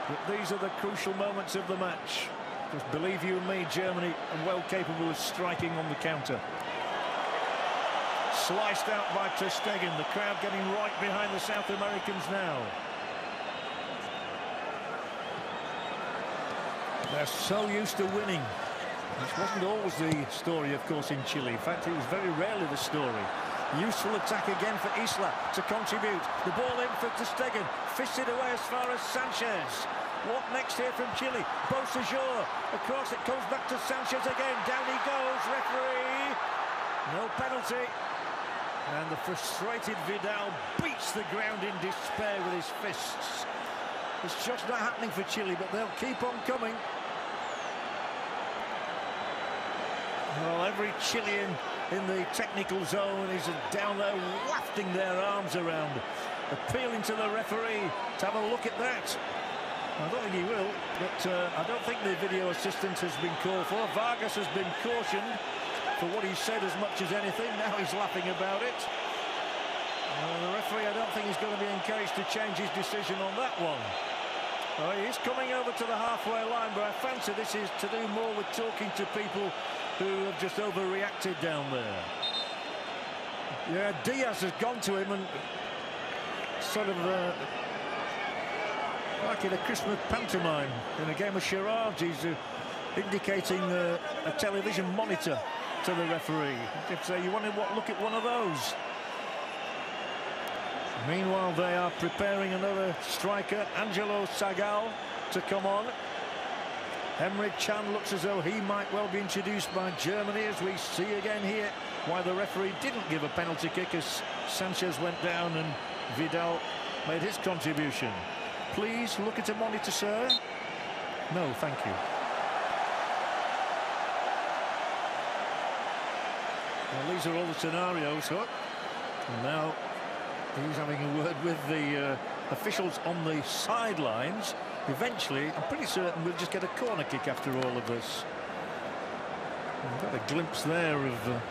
But these are the crucial moments of the match. Because believe you me, Germany are well capable of striking on the counter. Sliced out by ter Stegen. The crowd getting right behind the South Americans now. They're so used to winning, which wasn't always the story, of course, in Chile. In fact, it was very rarely the story. Useful attack again for Isla to contribute. The ball in for ter Stegen. Fisted away as far as Sanchez. What next here from Chile? Beausejour. Across, it comes back to Sanchez again. Down he goes. Referee. No penalty. And the frustrated Vidal beats the ground in despair with his fists. It's just not happening for Chile, but they'll keep on coming. Well, every Chilean in the technical zone is down there wafting their arms around, appealing to the referee to have a look at that. I don't think he will, but I don't think the video assistant has been called for. Vargas has been cautioned for what he said as much as anything. Now he's laughing about it. The referee, I don't think he's going to be encouraged to change his decision on that one. He's coming over to the halfway line, but I fancy this is to do more with talking to people who have just overreacted down there. Yeah, Diaz has gone to him and sort of like in a Christmas pantomime in a game of charades, he's indicating a television monitor to the referee. If you want to look at one of those. Meanwhile, they are preparing another striker, Angelo Sagal, to come on. Emre Can looks as though he might well be introduced by Germany, as we see again here why the referee didn't give a penalty kick as Sanchez went down and Vidal made his contribution. Please look at a monitor, sir. No, thank you. Well, these are all the scenarios, Hook. And now he's having a word with the officials on the sidelines. Eventually, I'm pretty certain we'll just get a corner kick after all of this. We've got a glimpse there of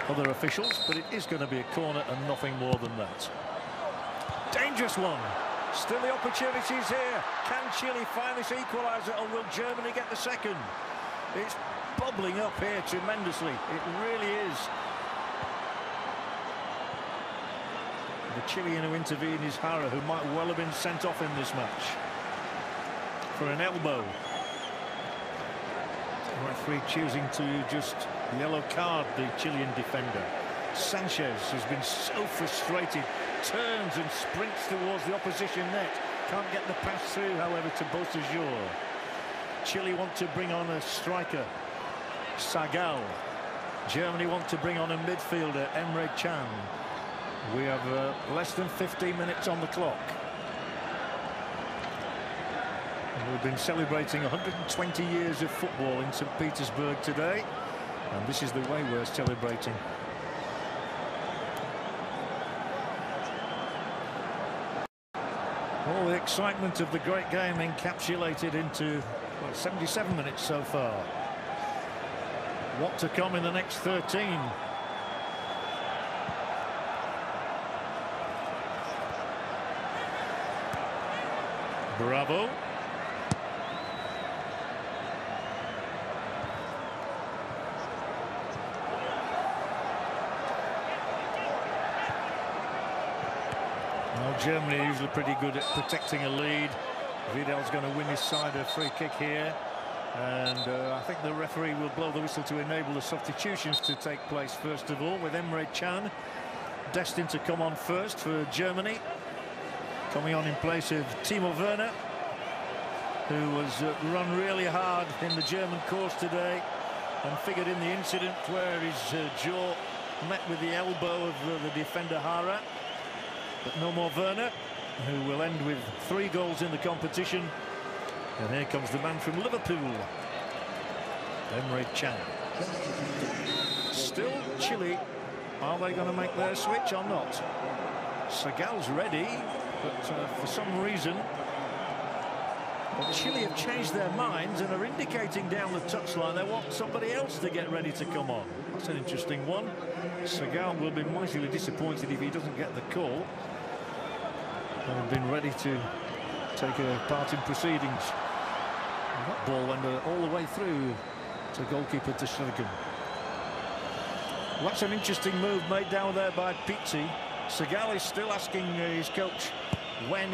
other officials, but it is going to be a corner and nothing more than that. Dangerous one. Still the opportunities here. Can Chile find this equaliser, or will Germany get the second? It's bubbling up here tremendously. It really is. The Chilean who intervened is Jara, who might well have been sent off in this match for an elbow. The referee choosing to just yellow card the Chilean defender. Sanchez has been so frustrated, turns and sprints towards the opposition net. Can't get the pass through, however, to Beausejour. Chile want to bring on a striker, Sagal. Germany want to bring on a midfielder, Emre Can. We have less than 15 minutes on the clock. And we've been celebrating 120 years of football in St. Petersburg today, and this is the way we're celebrating. All the excitement of the great game encapsulated into 77 minutes so far. What to come in the next 13? Bravo. Well, Germany are usually pretty good at protecting a lead. Vidal's going to win his side a free kick here. And I think the referee will blow the whistle to enable the substitutions to take place first of all, with Emre Can destined to come on first for Germany. Coming on in place of Timo Werner, who was run really hard in the German course today and figured in the incident where his jaw met with the elbow of the defender Jara. But no more Werner, who will end with 3 goals in the competition. And here comes the man from Liverpool, Emre Can. Still Chile. Are they going to make their switch or not? Sagal's ready, but for some reason Chile have changed their minds and are indicating down the touchline they want somebody else to get ready to come on. That's an interesting one. Sagal will be mightily disappointed if he doesn't get the call. They've been ready to take a part in proceedings. And that ball went all the way through to goalkeeper Tashirgan. Well, that's an interesting move made down there by Pizzi. Sagal is still asking his coach when,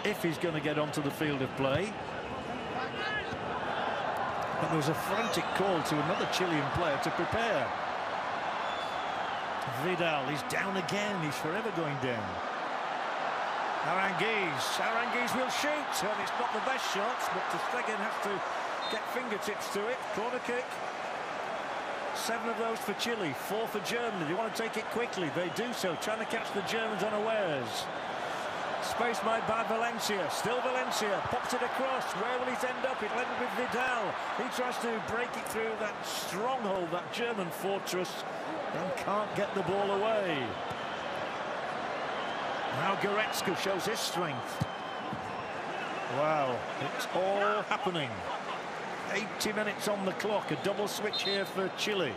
if he's going to get onto the field of play. But there was a frantic call to another Chilean player to prepare. Vidal, he's down again. He's forever going down. Aranguiz will shoot, and it's not the best shot, but Ter Stegen has to get fingertips to it. Corner kick. 7 of those for Chile, 4 for Germany. They want to take it quickly. They do so, trying to catch the Germans unawares. Space made by Valencia. Still Valencia. Pops it across. Where will it end up? It'll end up with Vidal. He tries to break it through that stronghold, that German fortress, and can't get the ball away. Now Goretzka shows his strength. Wow, it's all happening. 80 minutes on the clock, a double switch here for Chile.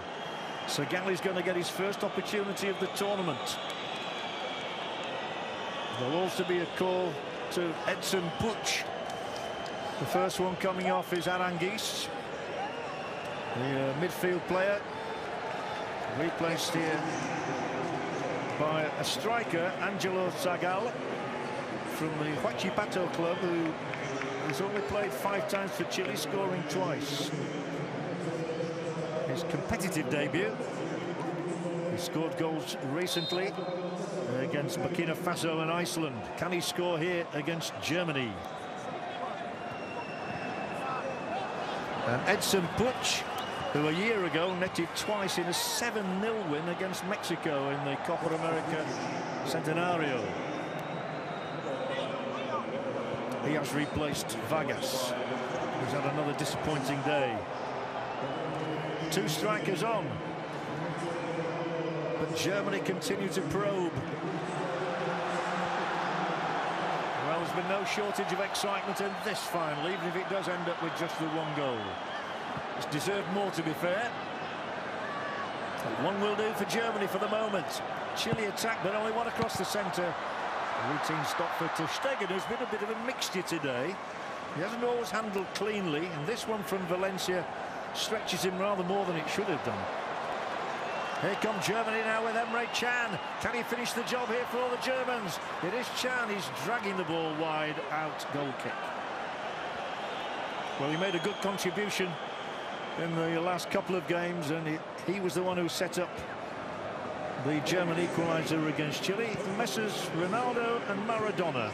So Galley's going to get his first opportunity of the tournament. There'll also be a call to Edson Puig. The first one coming off is Aranguiz, the midfield player, replaced here by a striker, Angelo Zagal, from the Huachipato club, who has only played 5 times for Chile, scoring twice. His competitive debut. He scored goals recently against Burkina Faso and Iceland. Can he score here against Germany? And Edson Puig, who a year ago netted twice in a 7-0 win against Mexico in the Copa America Centenario. He has replaced Vargas, who's had another disappointing day. 2 strikers on, but Germany continue to probe. Well, there's been no shortage of excitement in this final, even if it does end up with just the 1 goal. It's deserved more, to be fair. But 1 will do for Germany for the moment. Chile attack, but only 1 across the centre. Routine stop for Ter Stegen, who's been a bit of a mixture today. He hasn't always handled cleanly, and this one from Valencia stretches him rather more than it should have done. Here comes Germany now with Emre Can. Can he finish the job here for all the Germans? It is Can. He's dragging the ball wide out. Goal kick. Well, he made a good contribution in the last couple of games, and he was the one who set up the German equaliser against Chile. Messrs Ronaldo and Maradona.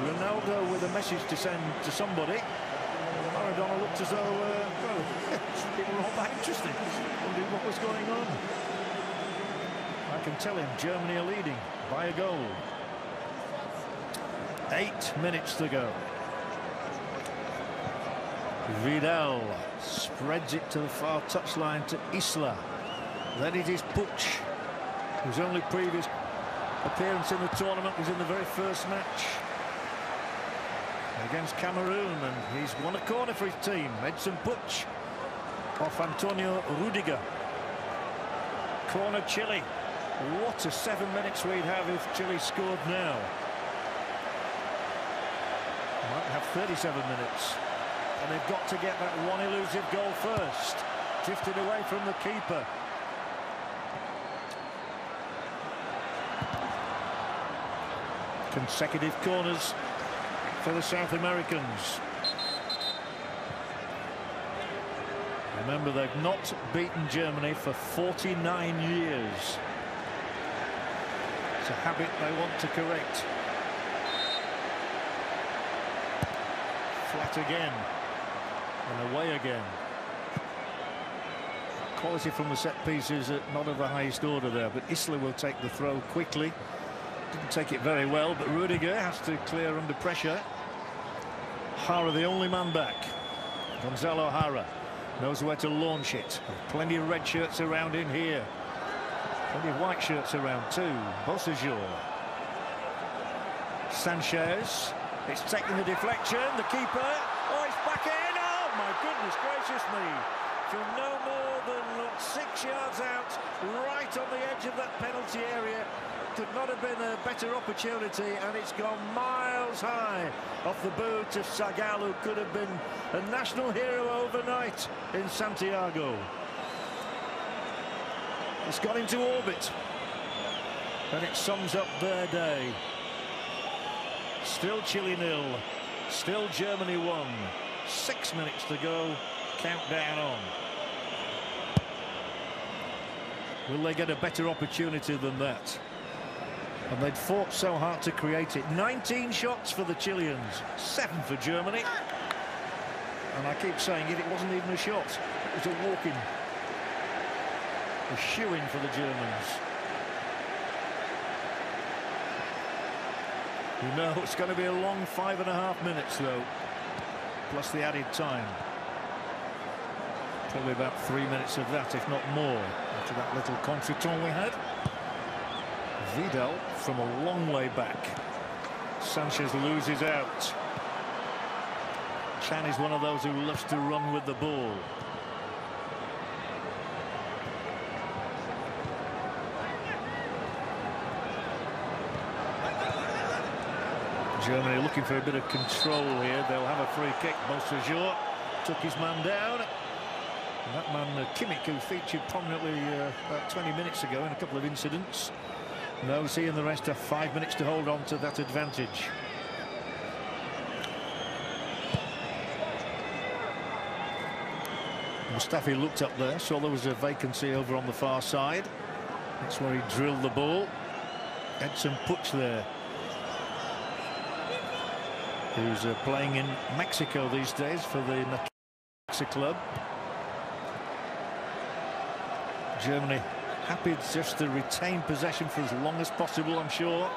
Ronaldo with a message to send to somebody. Maradona looked as though, well, people were all that interested, wondering what was going on. I can tell him Germany are leading by a goal. 8 minutes to go. Vidal spreads it to the far touchline to Isla. Then it is Puig, whose only previous appearance in the tournament was in the very first match against Cameroon, and he's won a corner for his team. Edson Puig off Antonio Rudiger. Corner Chile. What a 7 minutes we'd have if Chile scored now. Might have 37 minutes. And they've got to get that 1 elusive goal first. Drifted away from the keeper. Consecutive corners for the South Americans. Remember, they've not beaten Germany for 49 years. It's a habit they want to correct. Flat again. And away again. Quality from the set pieces not of the highest order there, but Isla will take the throw quickly. Didn't take it very well, but Rudiger has to clear under pressure. Jara, the only man back. Gonzalo Jara knows where to launch it. Plenty of red shirts around in here. Plenty of white shirts around too. Bossejour. Sanchez. It's taking the deflection. The keeper. Oh, it's back in. Oh, my goodness gracious me. From no more than 6 yards out, right on the edge of that penalty area. Could not have been a better opportunity, and it's gone miles high off the boot of Zagal, who could have been a national hero overnight in Santiago. It's gone into orbit, and it sums up their day. Still Chile 0, still Germany 1. 6 minutes to go, countdown on. Will they get a better opportunity than that? And they'd fought so hard to create it. 19 shots for the Chileans, 7 for Germany. And I keep saying it wasn't even a shot. It was a walk-in. A shoe-in for the Germans. You know it's going to be a long 5.5 minutes, though. Plus the added time. Probably about 3 minutes of that, if not more, after that little contretemps we had. Vidal from a long way back. Sanchez loses out. Chan is one of those who loves to run with the ball. Germany looking for a bit of control here. They'll have a free kick. Beausejour took his man down. And that man, Kimmich, who featured prominently about 20 minutes ago in a couple of incidents, knows he and the rest have 5 minutes to hold on to that advantage. Mustafi looked up there, saw there was a vacancy over on the far side. That's where he drilled the ball. Edson Puch there, who's playing in Mexico these days for the Necaxa club. Germany happy just to retain possession for as long as possible, I'm sure.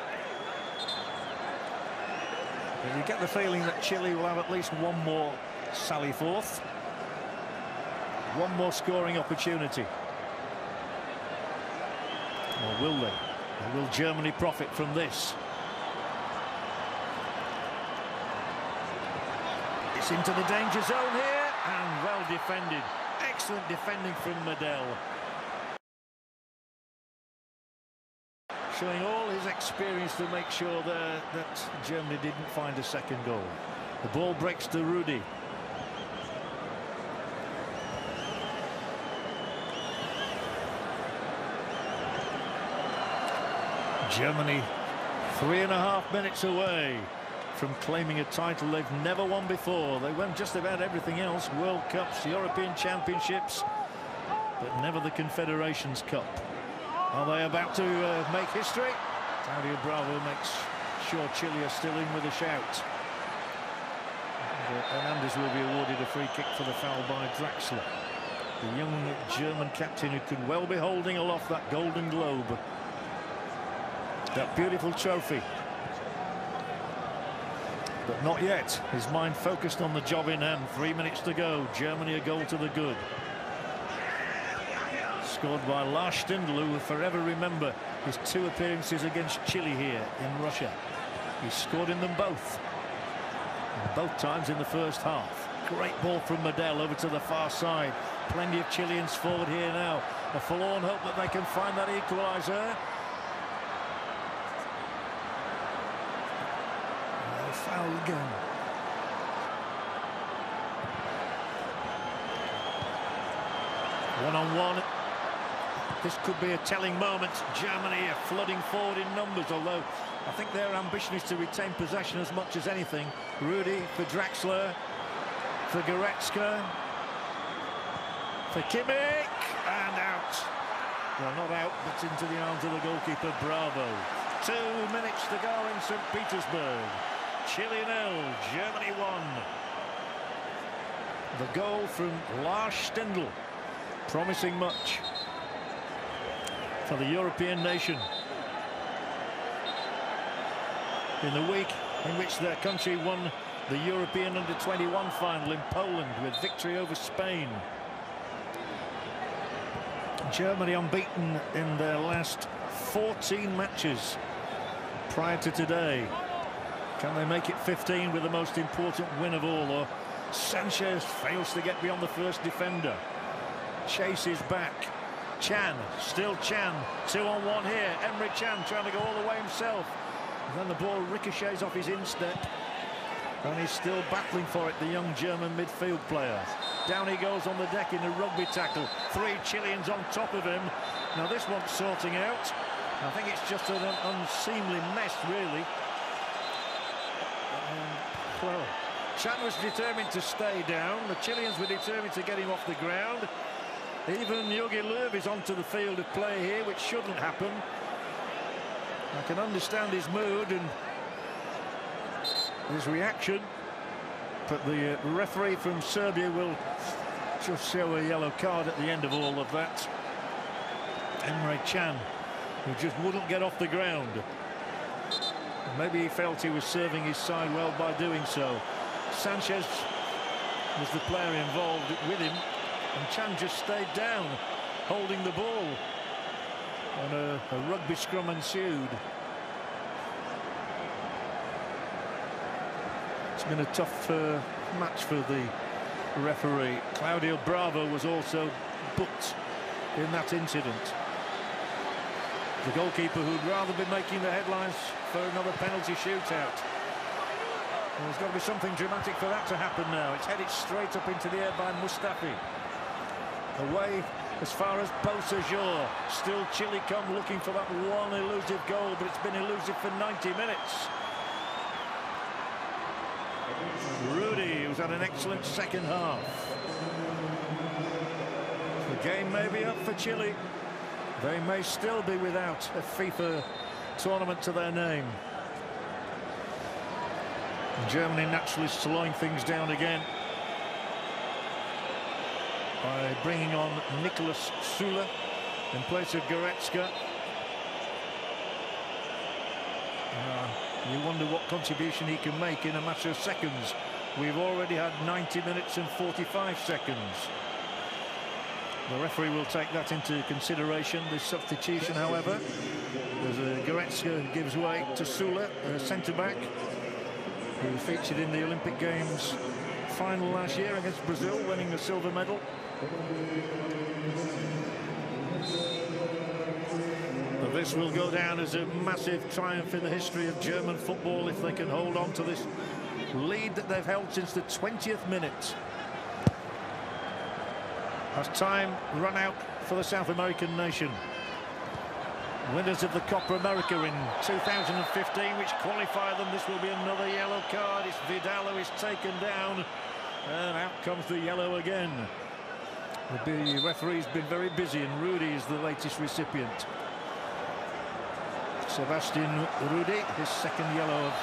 But you get the feeling that Chile will have at least one more sally forth. One more scoring opportunity. Or will they? Or will Germany profit from this? It's into the danger zone here, and well defended. Excellent defending from Medel. Showing all his experience to make sure that Germany didn't find a second goal. The ball breaks to Rudy. Germany 3.5 minutes away from claiming a title they've never won before. They won just about everything else: World Cups, European Championships, but never the Confederations Cup. Are they about to make history? Claudio Bravo makes sure Chile are still in with a shout. Hernandez will be awarded a free kick for the foul by Draxler, the young German captain who could well be holding aloft that Golden Globe, that beautiful trophy. But not yet. His mind focused on the job in hand. 3 minutes to go. Germany a goal to the good. Scored by Lars Stindl, who will forever remember his 2 appearances against Chile here in Russia. He scored in them both. And both times in the first half. Great ball from Medel over to the far side. Plenty of Chileans forward here now. A forlorn hope that they can find that equaliser. Foul again. One-on-one. This could be a telling moment. Germany are flooding forward in numbers, although I think their ambition is to retain possession as much as anything. Rudy for Draxler, for Goretzka, for Kimmich, and out. Well, not out, but into the arms of the goalkeeper, Bravo. 2 minutes to go in St. Petersburg. Chile 0, Germany 1. The goal from Lars Stindl, promising much for the European nation in the week in which their country won the European Under-21 final in Poland with victory over Spain. Germany unbeaten in their last 14 matches prior to today. Can they make it 15 with the most important win of all? Or Sanchez fails to get beyond the first defender. Chase is back. Chan, still Chan, 2-on-1 here. Emre Can trying to go all the way himself. And then the ball ricochets off his instep. And he's still battling for it, the young German midfield player. Down he goes on the deck in a rugby tackle. 3 Chileans on top of him. Now this one's sorting out. I think it's just an unseemly mess, really. Well, Chan was determined to stay down. The Chileans were determined to get him off the ground. Even Jogi Löw is onto the field of play here, which shouldn't happen. I can understand his mood and his reaction, but the referee from Serbia will just show a yellow card at the end of all of that. Emre Can, who just wouldn't get off the ground. Maybe he felt he was serving his side well by doing so. Sanchez was the player involved with him, and Can just stayed down, holding the ball. And a rugby scrum ensued. It's been a tough match for the referee. Claudio Bravo was also booked in that incident. The goalkeeper who'd rather be making the headlines for another penalty shootout. Well, there's got to be something dramatic for that to happen now. It's headed straight up into the air by Mustafi. Away as far as Beausejour. Still Chile come looking for that one elusive goal, but it's been elusive for 90 minutes. Rudy, who's had an excellent second half. The game may be up for Chile. They may still be without a FIFA tournament to their name. Germany naturally slowing things down again by bringing on Nicholas Süle in place of Goretzka. You wonder what contribution he can make in a matter of seconds. We've already had 90 minutes and 45 seconds. The referee will take that into consideration, this substitution, however. There's Goretzka who gives way to Süle, centre-back, who featured in the Olympic Games final last year against Brazil, winning a silver medal. But this will go down as a massive triumph in the history of German football if they can hold on to this lead that they've held since the 20th minute. Has time run out for the South American nation? Winners of the Copa America in 2015, which qualified them. This will be another yellow card. It's Vidal who is taken down, and out comes the yellow again. The referee's been very busy, and Rudy is the latest recipient. Sebastian Rudy, his second yellow of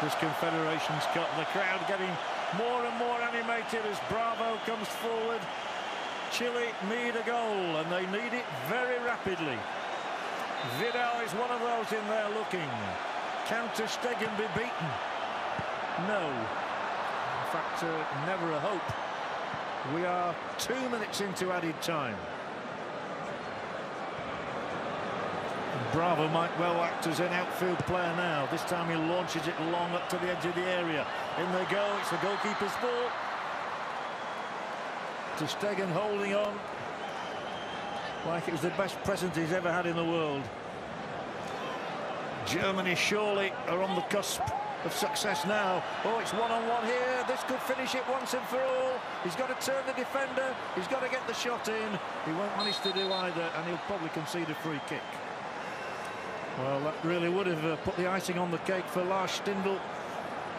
this Confederations Cup. The crowd getting more and more animated as Bravo comes forward. Chile need a goal, and they need it very rapidly. Vidal is one of those in there looking. Can ter Stegen be beaten? No. In fact, never a hope. We are 2 minutes into added time. Bravo might well act as an outfield player now. This time he launches it long up to the edge of the area. In they go, it's the goalkeeper's ball. Ter Stegen holding on like it was the best present he's ever had in the world. Germany surely are on the cusp of success now. Oh, it's one-on-one here. This could finish it once and for all. He's got to turn the defender. He's got to get the shot in. He won't manage to do either, and he'll probably concede a free kick. Well, that really would have put the icing on the cake for Lars Stindl.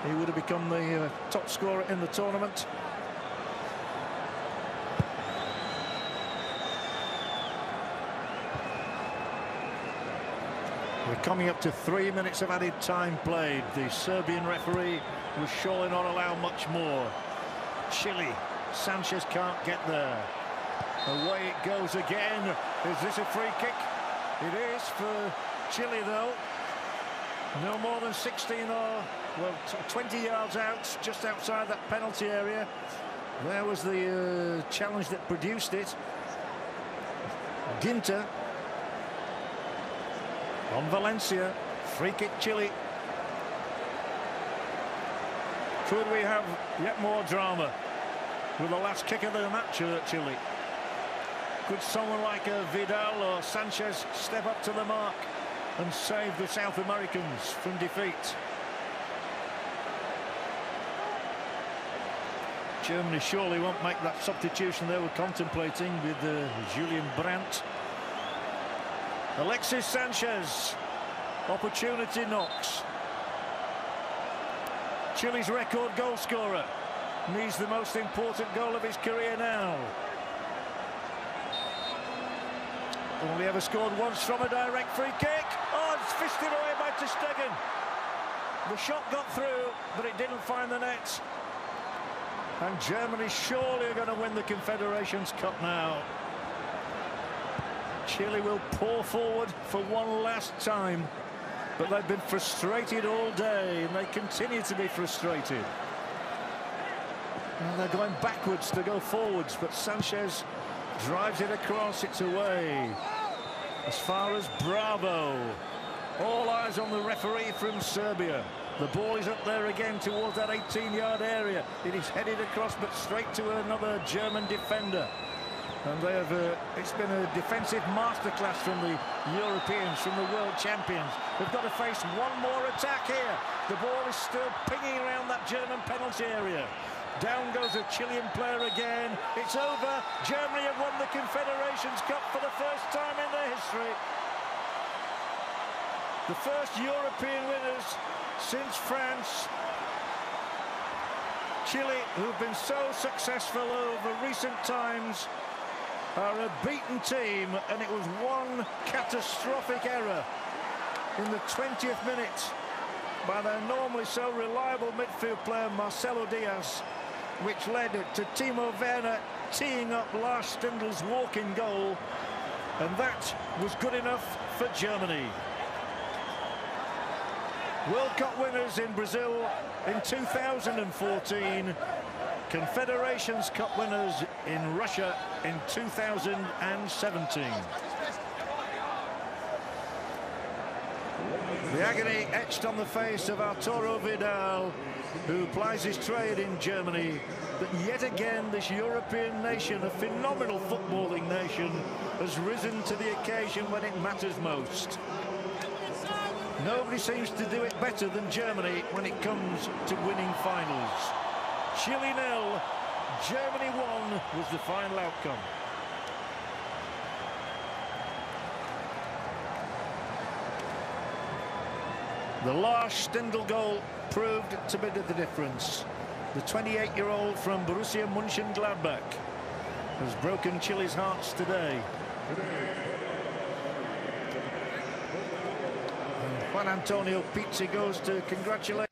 He would have become the top scorer in the tournament. We're coming up to 3 minutes of added time played. The Serbian referee was surely not allow much more. Chile, Sanchez can't get there. Away it goes again. Is this a free kick? It is for Chile, though. No more than 16 or, well, 20 yards out, just outside that penalty area. There was the challenge that produced it. Ginter on Valencia. Free kick Chile. Could we have yet more drama with the last kick of the match at Chile? Could someone like Vidal or Sanchez step up to the mark and save the South Americans from defeat? Germany surely won't make that substitution they were contemplating with Julian Brandt. Alexis Sanchez, opportunity knocks. Chile's record goal scorer needs the most important goal of his career now. Only ever scored once from a direct free kick. Oh, It's fisted away by ter Stegen. The shot got through, but it didn't find the net. And Germany surely are going to win the Confederations Cup now. Chile will pour forward for one last time, but they've been frustrated all day, and they continue to be frustrated. And they're going backwards to go forwards, but Sanchez drives it across. It's away as far as Bravo. All eyes on the referee from Serbia. The ball is up there again towards that 18-yard area. It is headed across, but straight to another German defender. And they have it's been a defensive masterclass from the Europeans, from the world champions. They've got to face one more attack here. The ball is still pinging around that German penalty area. Down goes a Chilean player again. It's over. Germany have won the Confederations Cup for the first time in their history. The first European winners since France. Chile, who've been so successful over recent times, are a beaten team, and it was one catastrophic error in the 20th minute by their normally so reliable midfield player Marcelo Diaz, which led to Timo Werner teeing up Lars Stindl's walk-in goal, and that was good enough for Germany. World Cup winners in Brazil in 2014, Confederations Cup winners in Russia in 2017. The agony etched on the face of Arturo Vidal, who plies his trade in Germany, that yet again this European nation, a phenomenal footballing nation, has risen to the occasion when it matters most. Nobody seems to do it better than Germany when it comes to winning finals. Chile 0, Germany 1 was the final outcome. The Lars Stindl goal proved to be the difference. The 28-year-old from Borussia Mönchengladbach has broken Chile's hearts today. And Juan Antonio Pizzi goes to congratulate.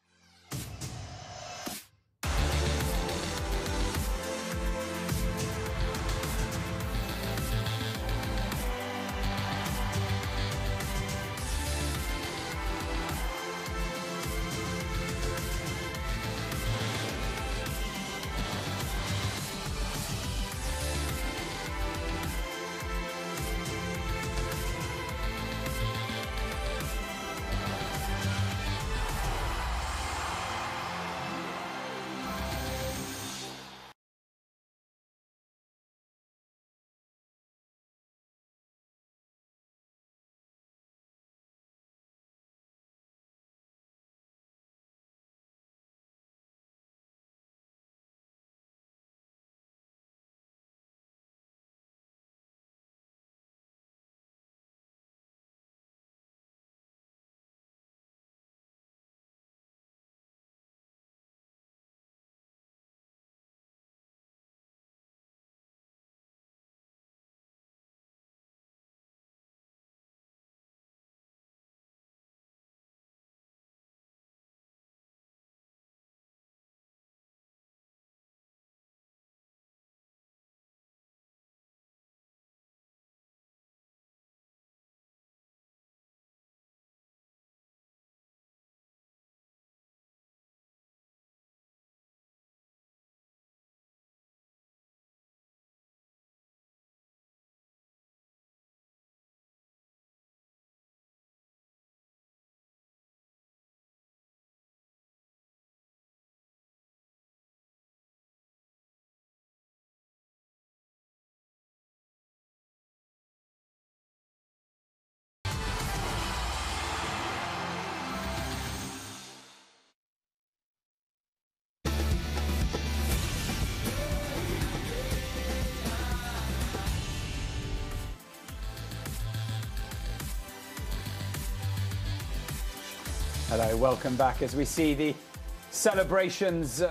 Hello, welcome back as we see the celebrations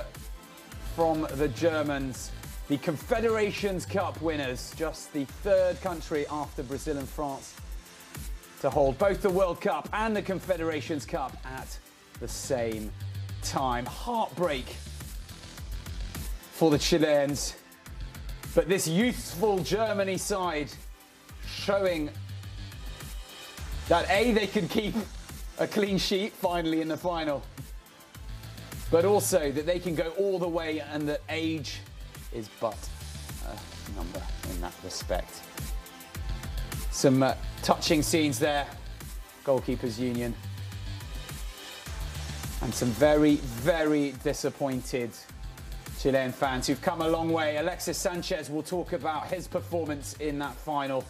from the Germans. The Confederations Cup winners, just the third country after Brazil and France to hold both the World Cup and the Confederations Cup at the same time. Heartbreak for the Chileans. But this youthful Germany side showing that A, they can keep a clean sheet finally in the final, but also that they can go all the way and that age is but a number in that respect. Some touching scenes there, goalkeepers union, and some very, very disappointed Chilean fans who've come a long way. Alexis Sanchez will talk about his performance in that final.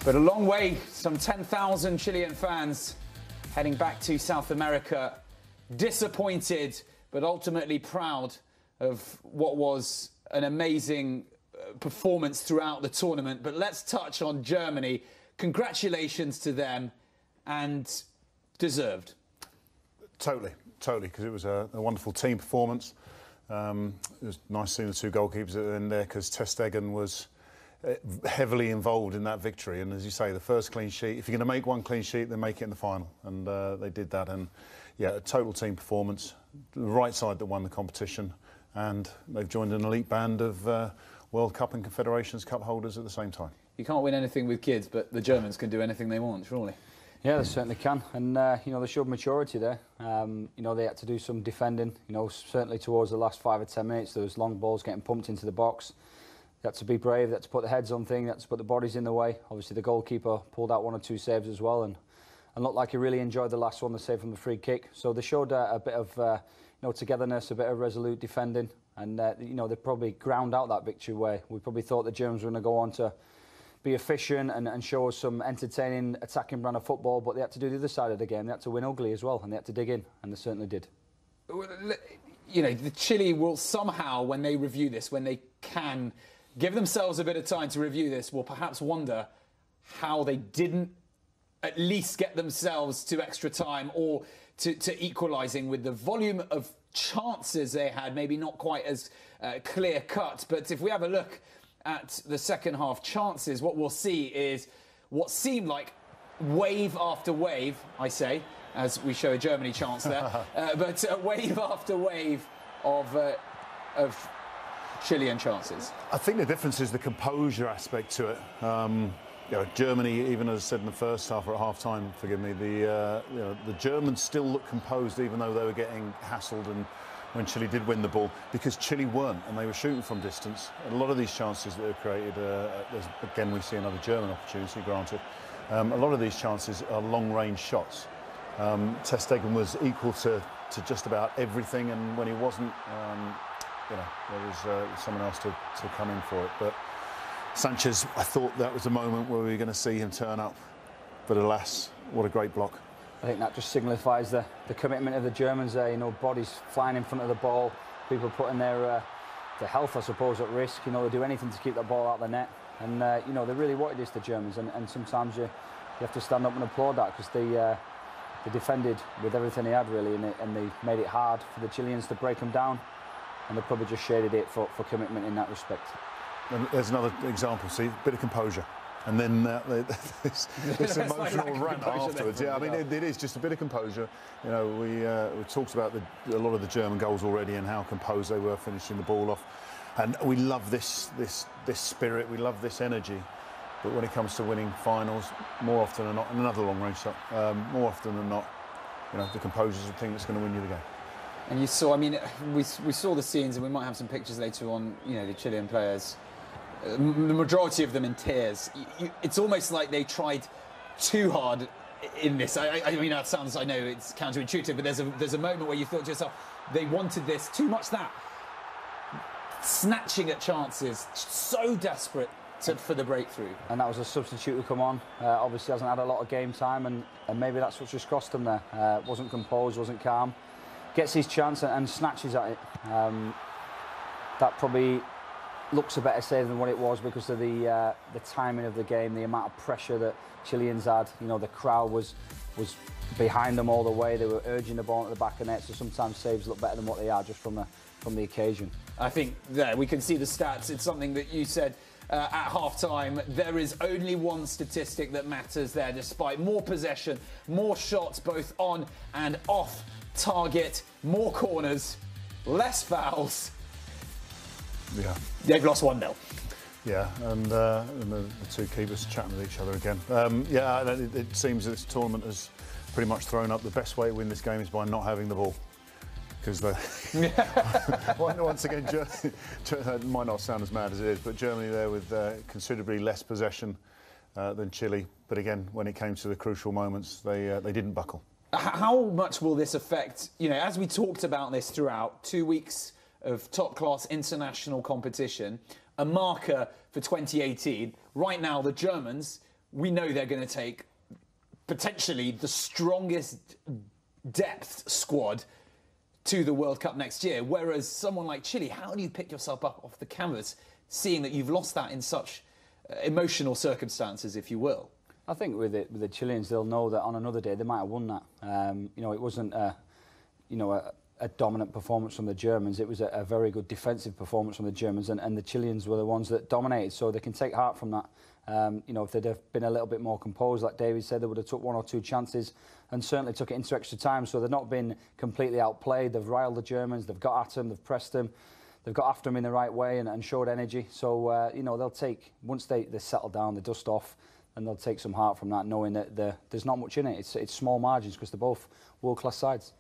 But a long way, some 10,000 Chilean fans heading back to South America, disappointed but ultimately proud of what was an amazing performance throughout the tournament. But let's touch on Germany. Congratulations to them, and deserved. Totally, because it was a wonderful team performance. It was nice seeing the two goalkeepers at the end there, because Ter Stegen was heavily involved in that victory. And as you say, the first clean sheet, if you're going to make one clean sheet, then make it in the final. And they did that. And yeah, a total team performance. The right side that won the competition. And they've joined an elite band of World Cup and Confederations Cup holders at the same time. You can't win anything with kids, but the Germans can do anything they want, surely. Yeah, they certainly can. And, you know, they showed maturity there. You know, they had to do some defending. You know, certainly towards the last 5 or 10 minutes, there was long balls getting pumped into the box. They had to be brave, they had to put the heads on things, they had to put the bodies in the way. Obviously, the goalkeeper pulled out 1 or 2 saves as well, and looked like he really enjoyed the last one, the save from the free kick. So they showed a bit of you know, togetherness, a bit of resolute defending, and you know, they probably ground out that victory way. We probably thought the Germans were going to go on to be efficient and show us some entertaining attacking brand of football, but they had to do the other side of the game. They had to win ugly as well, and they had to dig in, and they certainly did. You know, the Chile will somehow, when they review this, when they can give themselves a bit of time to review this, will perhaps wonder how they didn't at least get themselves to extra time or to equalising with the volume of chances they had, maybe not quite as clear cut. But if we have a look at the second half chances, what we'll see is what seemed like wave after wave, I say, as we show a Germany chance there, but wave after wave of Chilean chances. I think the difference is the composure aspect to it. You know, Germany, even as I said in the first half or at half-time, forgive me, you know, the Germans still looked composed even though they were getting hassled and when Chile did win the ball, because Chile weren't, and they were shooting from distance. A lot of these chances that are created, again, we see another German opportunity, granted. A lot of these chances are long-range shots. Ter Stegen was equal to just about everything, and when he wasn't, you know, there was someone else to come in for it. But Sanchez, I thought that was the moment where we were going to see him turn up. But alas, what a great block. I think that just signifies the commitment of the Germans there. You know, bodies flying in front of the ball, people putting their health, I suppose, at risk. You know, they do anything to keep that ball out of the net. And, you know, they really wanted this, the Germans. And sometimes you have to stand up and applaud that, because they defended with everything they had, really, and they made it hard for the Chileans to break them down. And they probably just shaded it for commitment in that respect. And there's another example, see, a bit of composure. And then this emotional rant afterwards. Yeah, I mean, it is just a bit of composure. You know, we talked about a lot of the German goals already and how composed they were finishing the ball off. And we love this spirit, we love this energy. But when it comes to winning finals, more often than not, and another long-range shot, more often than not, you know, the composure is the thing that's going to win you the game. And you saw, I mean, we saw the scenes, and we might have some pictures later on, you know, the Chilean players, the majority of them in tears. It's almost like they tried too hard in this. I mean, that sounds, I know it's counterintuitive, but there's a moment where you thought to yourself, they wanted this too much, that. Snatching at chances, so desperate for the breakthrough. And that was a substitute who come on. Obviously hasn't had a lot of game time, and maybe that's what's just cost him there. Wasn't composed, wasn't calm. Gets his chance and snatches at it. That probably looks a better save than what it was, because of the timing of the game, the amount of pressure that Chileans had. You know, the crowd was behind them all the way. They were urging the ball at the back of the net, so sometimes saves look better than what they are just from the occasion. I think there we can see the stats. It's something that you said at half-time. There is only one statistic that matters there, despite more possession, more shots both on and off target, more corners, less fouls. Yeah. They've lost 1-0. Yeah, and the two keepers chatting with each other again. Yeah, it seems that this tournament has pretty much thrown up the best way to win this game is by not having the ball. Because once again, it might not sound as mad as it is, but Germany there with considerably less possession than Chile. But again, when it came to the crucial moments, they didn't buckle. How much will this affect, you know, as we talked about this throughout, 2 weeks of top-class international competition, a marker for 2018. Right now, the Germans, we know they're going to take potentially the strongest depth squad to the World Cup next year, whereas someone like Chile, how do you pick yourself up off the canvas, seeing that you've lost that in such emotional circumstances, if you will? I think with the Chileans, they'll know that on another day they might have won that. You know, it wasn't a dominant performance from the Germans. It was a very good defensive performance from the Germans, and the Chileans were the ones that dominated, so they can take heart from that. You know, if they'd have been a little bit more composed, like David said, they would have took 1 or 2 chances and certainly took it into extra time. So they've not been completely outplayed. They've riled the Germans, they've got at them, they've pressed them, they've got after them in the right way and showed energy. So, you know, they'll take, once they settle down, they dust off, and they'll take some heart from that, knowing that there's not much in it. It's small margins because they're both world-class sides.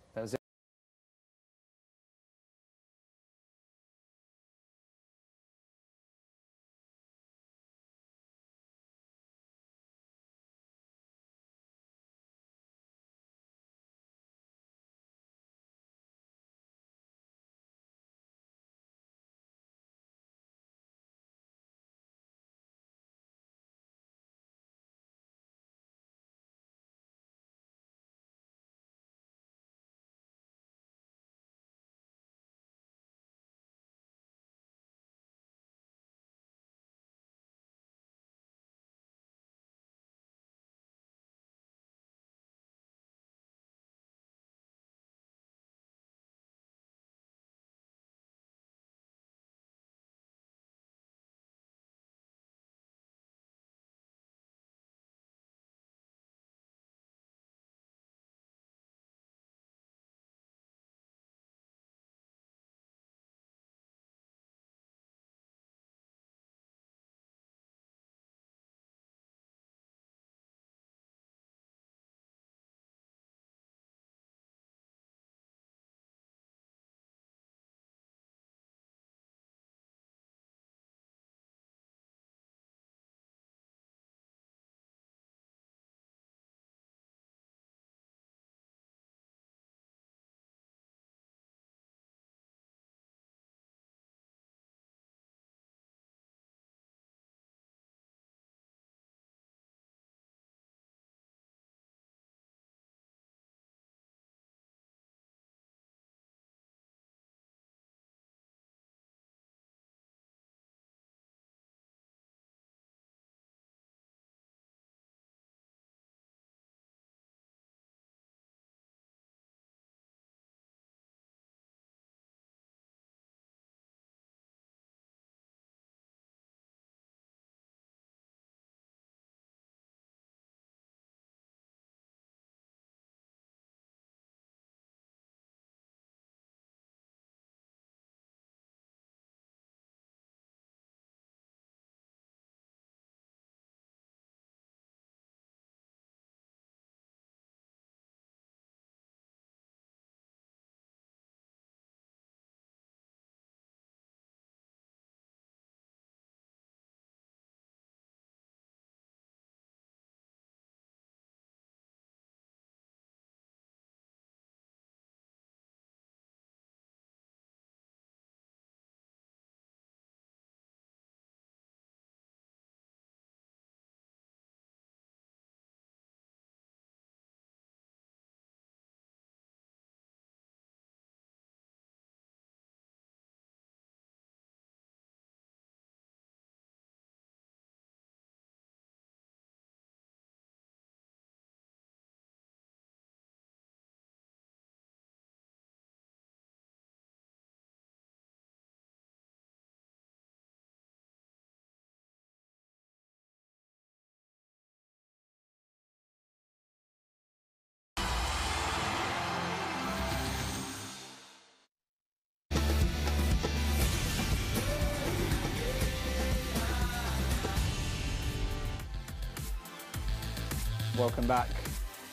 Welcome back.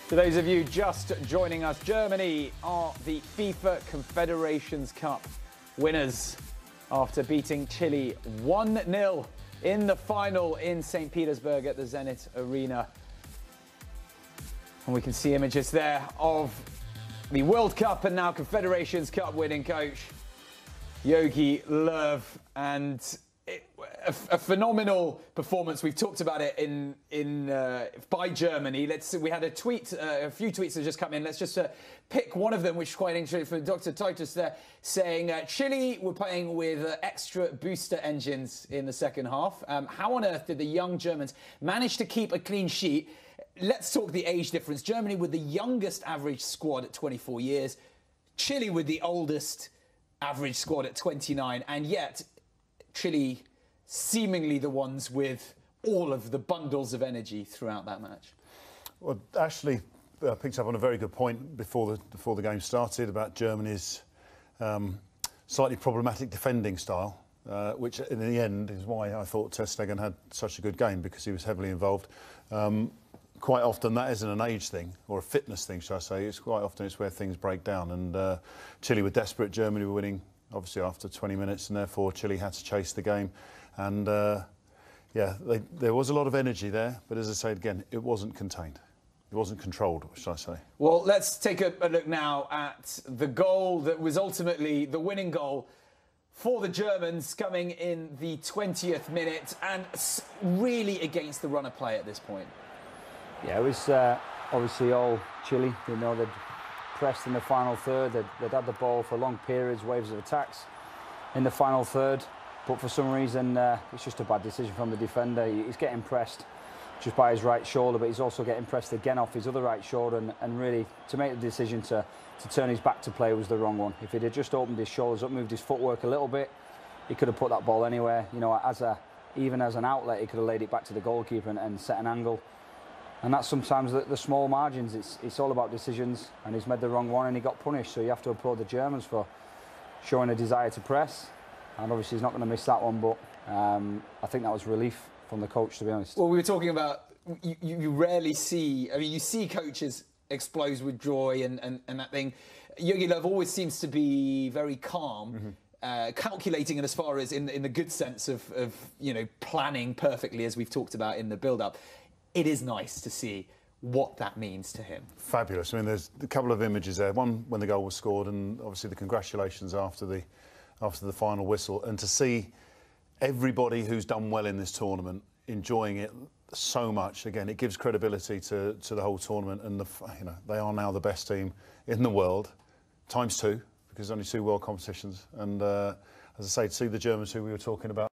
To those of you just joining us, Germany are the FIFA Confederations Cup winners after beating Chile 1-0 in the final in St. Petersburg at the Zenit Arena. And we can see images there of the World Cup and now Confederations Cup winning coach Jogi Löw, and a phenomenal performance. We've talked about it by Germany. We had a few tweets that just come in. Let's just pick one of them, which is quite interesting, from Dr. Titus there, saying Chile were playing with extra booster engines in the second half. How on earth did the young Germans manage to keep a clean sheet? Let's talk the age difference. Germany with the youngest average squad at 24 years. Chile with the oldest average squad at 29, and yet Chile seemingly the ones with all of the bundles of energy throughout that match. Well, Ashley picked up on a very good point before the game started about Germany's slightly problematic defending style, which in the end is why I thought Ter Stegen had such a good game, because he was heavily involved. Quite often that isn't an age thing or a fitness thing, shall I say. It's quite often it's where things break down, and Chile were desperate. Germany were winning obviously after 20 minutes, and therefore Chile had to chase the game. And yeah, there was a lot of energy there, but as I say again, it wasn't contained. It wasn't controlled, shall I say. Well, let's take a look now at the goal that was ultimately the winning goal for the Germans, coming in the 20th minute, and really against the run of play at this point. Yeah, it was obviously all Chile. You know, they'd pressed in the final third. They'd had the ball for long periods, waves of attacks in the final third. But for some reason, it's just a bad decision from the defender. He's getting pressed just by his right shoulder, but he's also getting pressed again off his other right shoulder. And really, to make the decision to turn his back to play was the wrong one. If he'd have just opened his shoulders up, moved his footwork a little bit, he could have put that ball anywhere. You know, even as an outlet, he could have laid it back to the goalkeeper and set an angle. And that's sometimes the small margins. It's all about decisions, and he's made the wrong one and he got punished. So you have to applaud the Germans for showing a desire to press. And obviously he's not going to miss that one, but I think that was relief from the coach, to be honest. Well, we were talking about, you rarely see, I mean, you see coaches explode with joy and that thing. Jogi Löw always seems to be very calm, calculating, and as far as in the good sense of you know, planning perfectly, as we've talked about in the build-up. It is nice to see what that means to him. Fabulous. I mean, there's a couple of images there. One when the goal was scored, and obviously the congratulations after the final whistle, and to see everybody who's done well in this tournament enjoying it so much. Again, it gives credibility to the whole tournament, and you know, they are now the best team in the world, ×2, because there's only 2 world competitions. And as I say, to see the Germans who we were talking about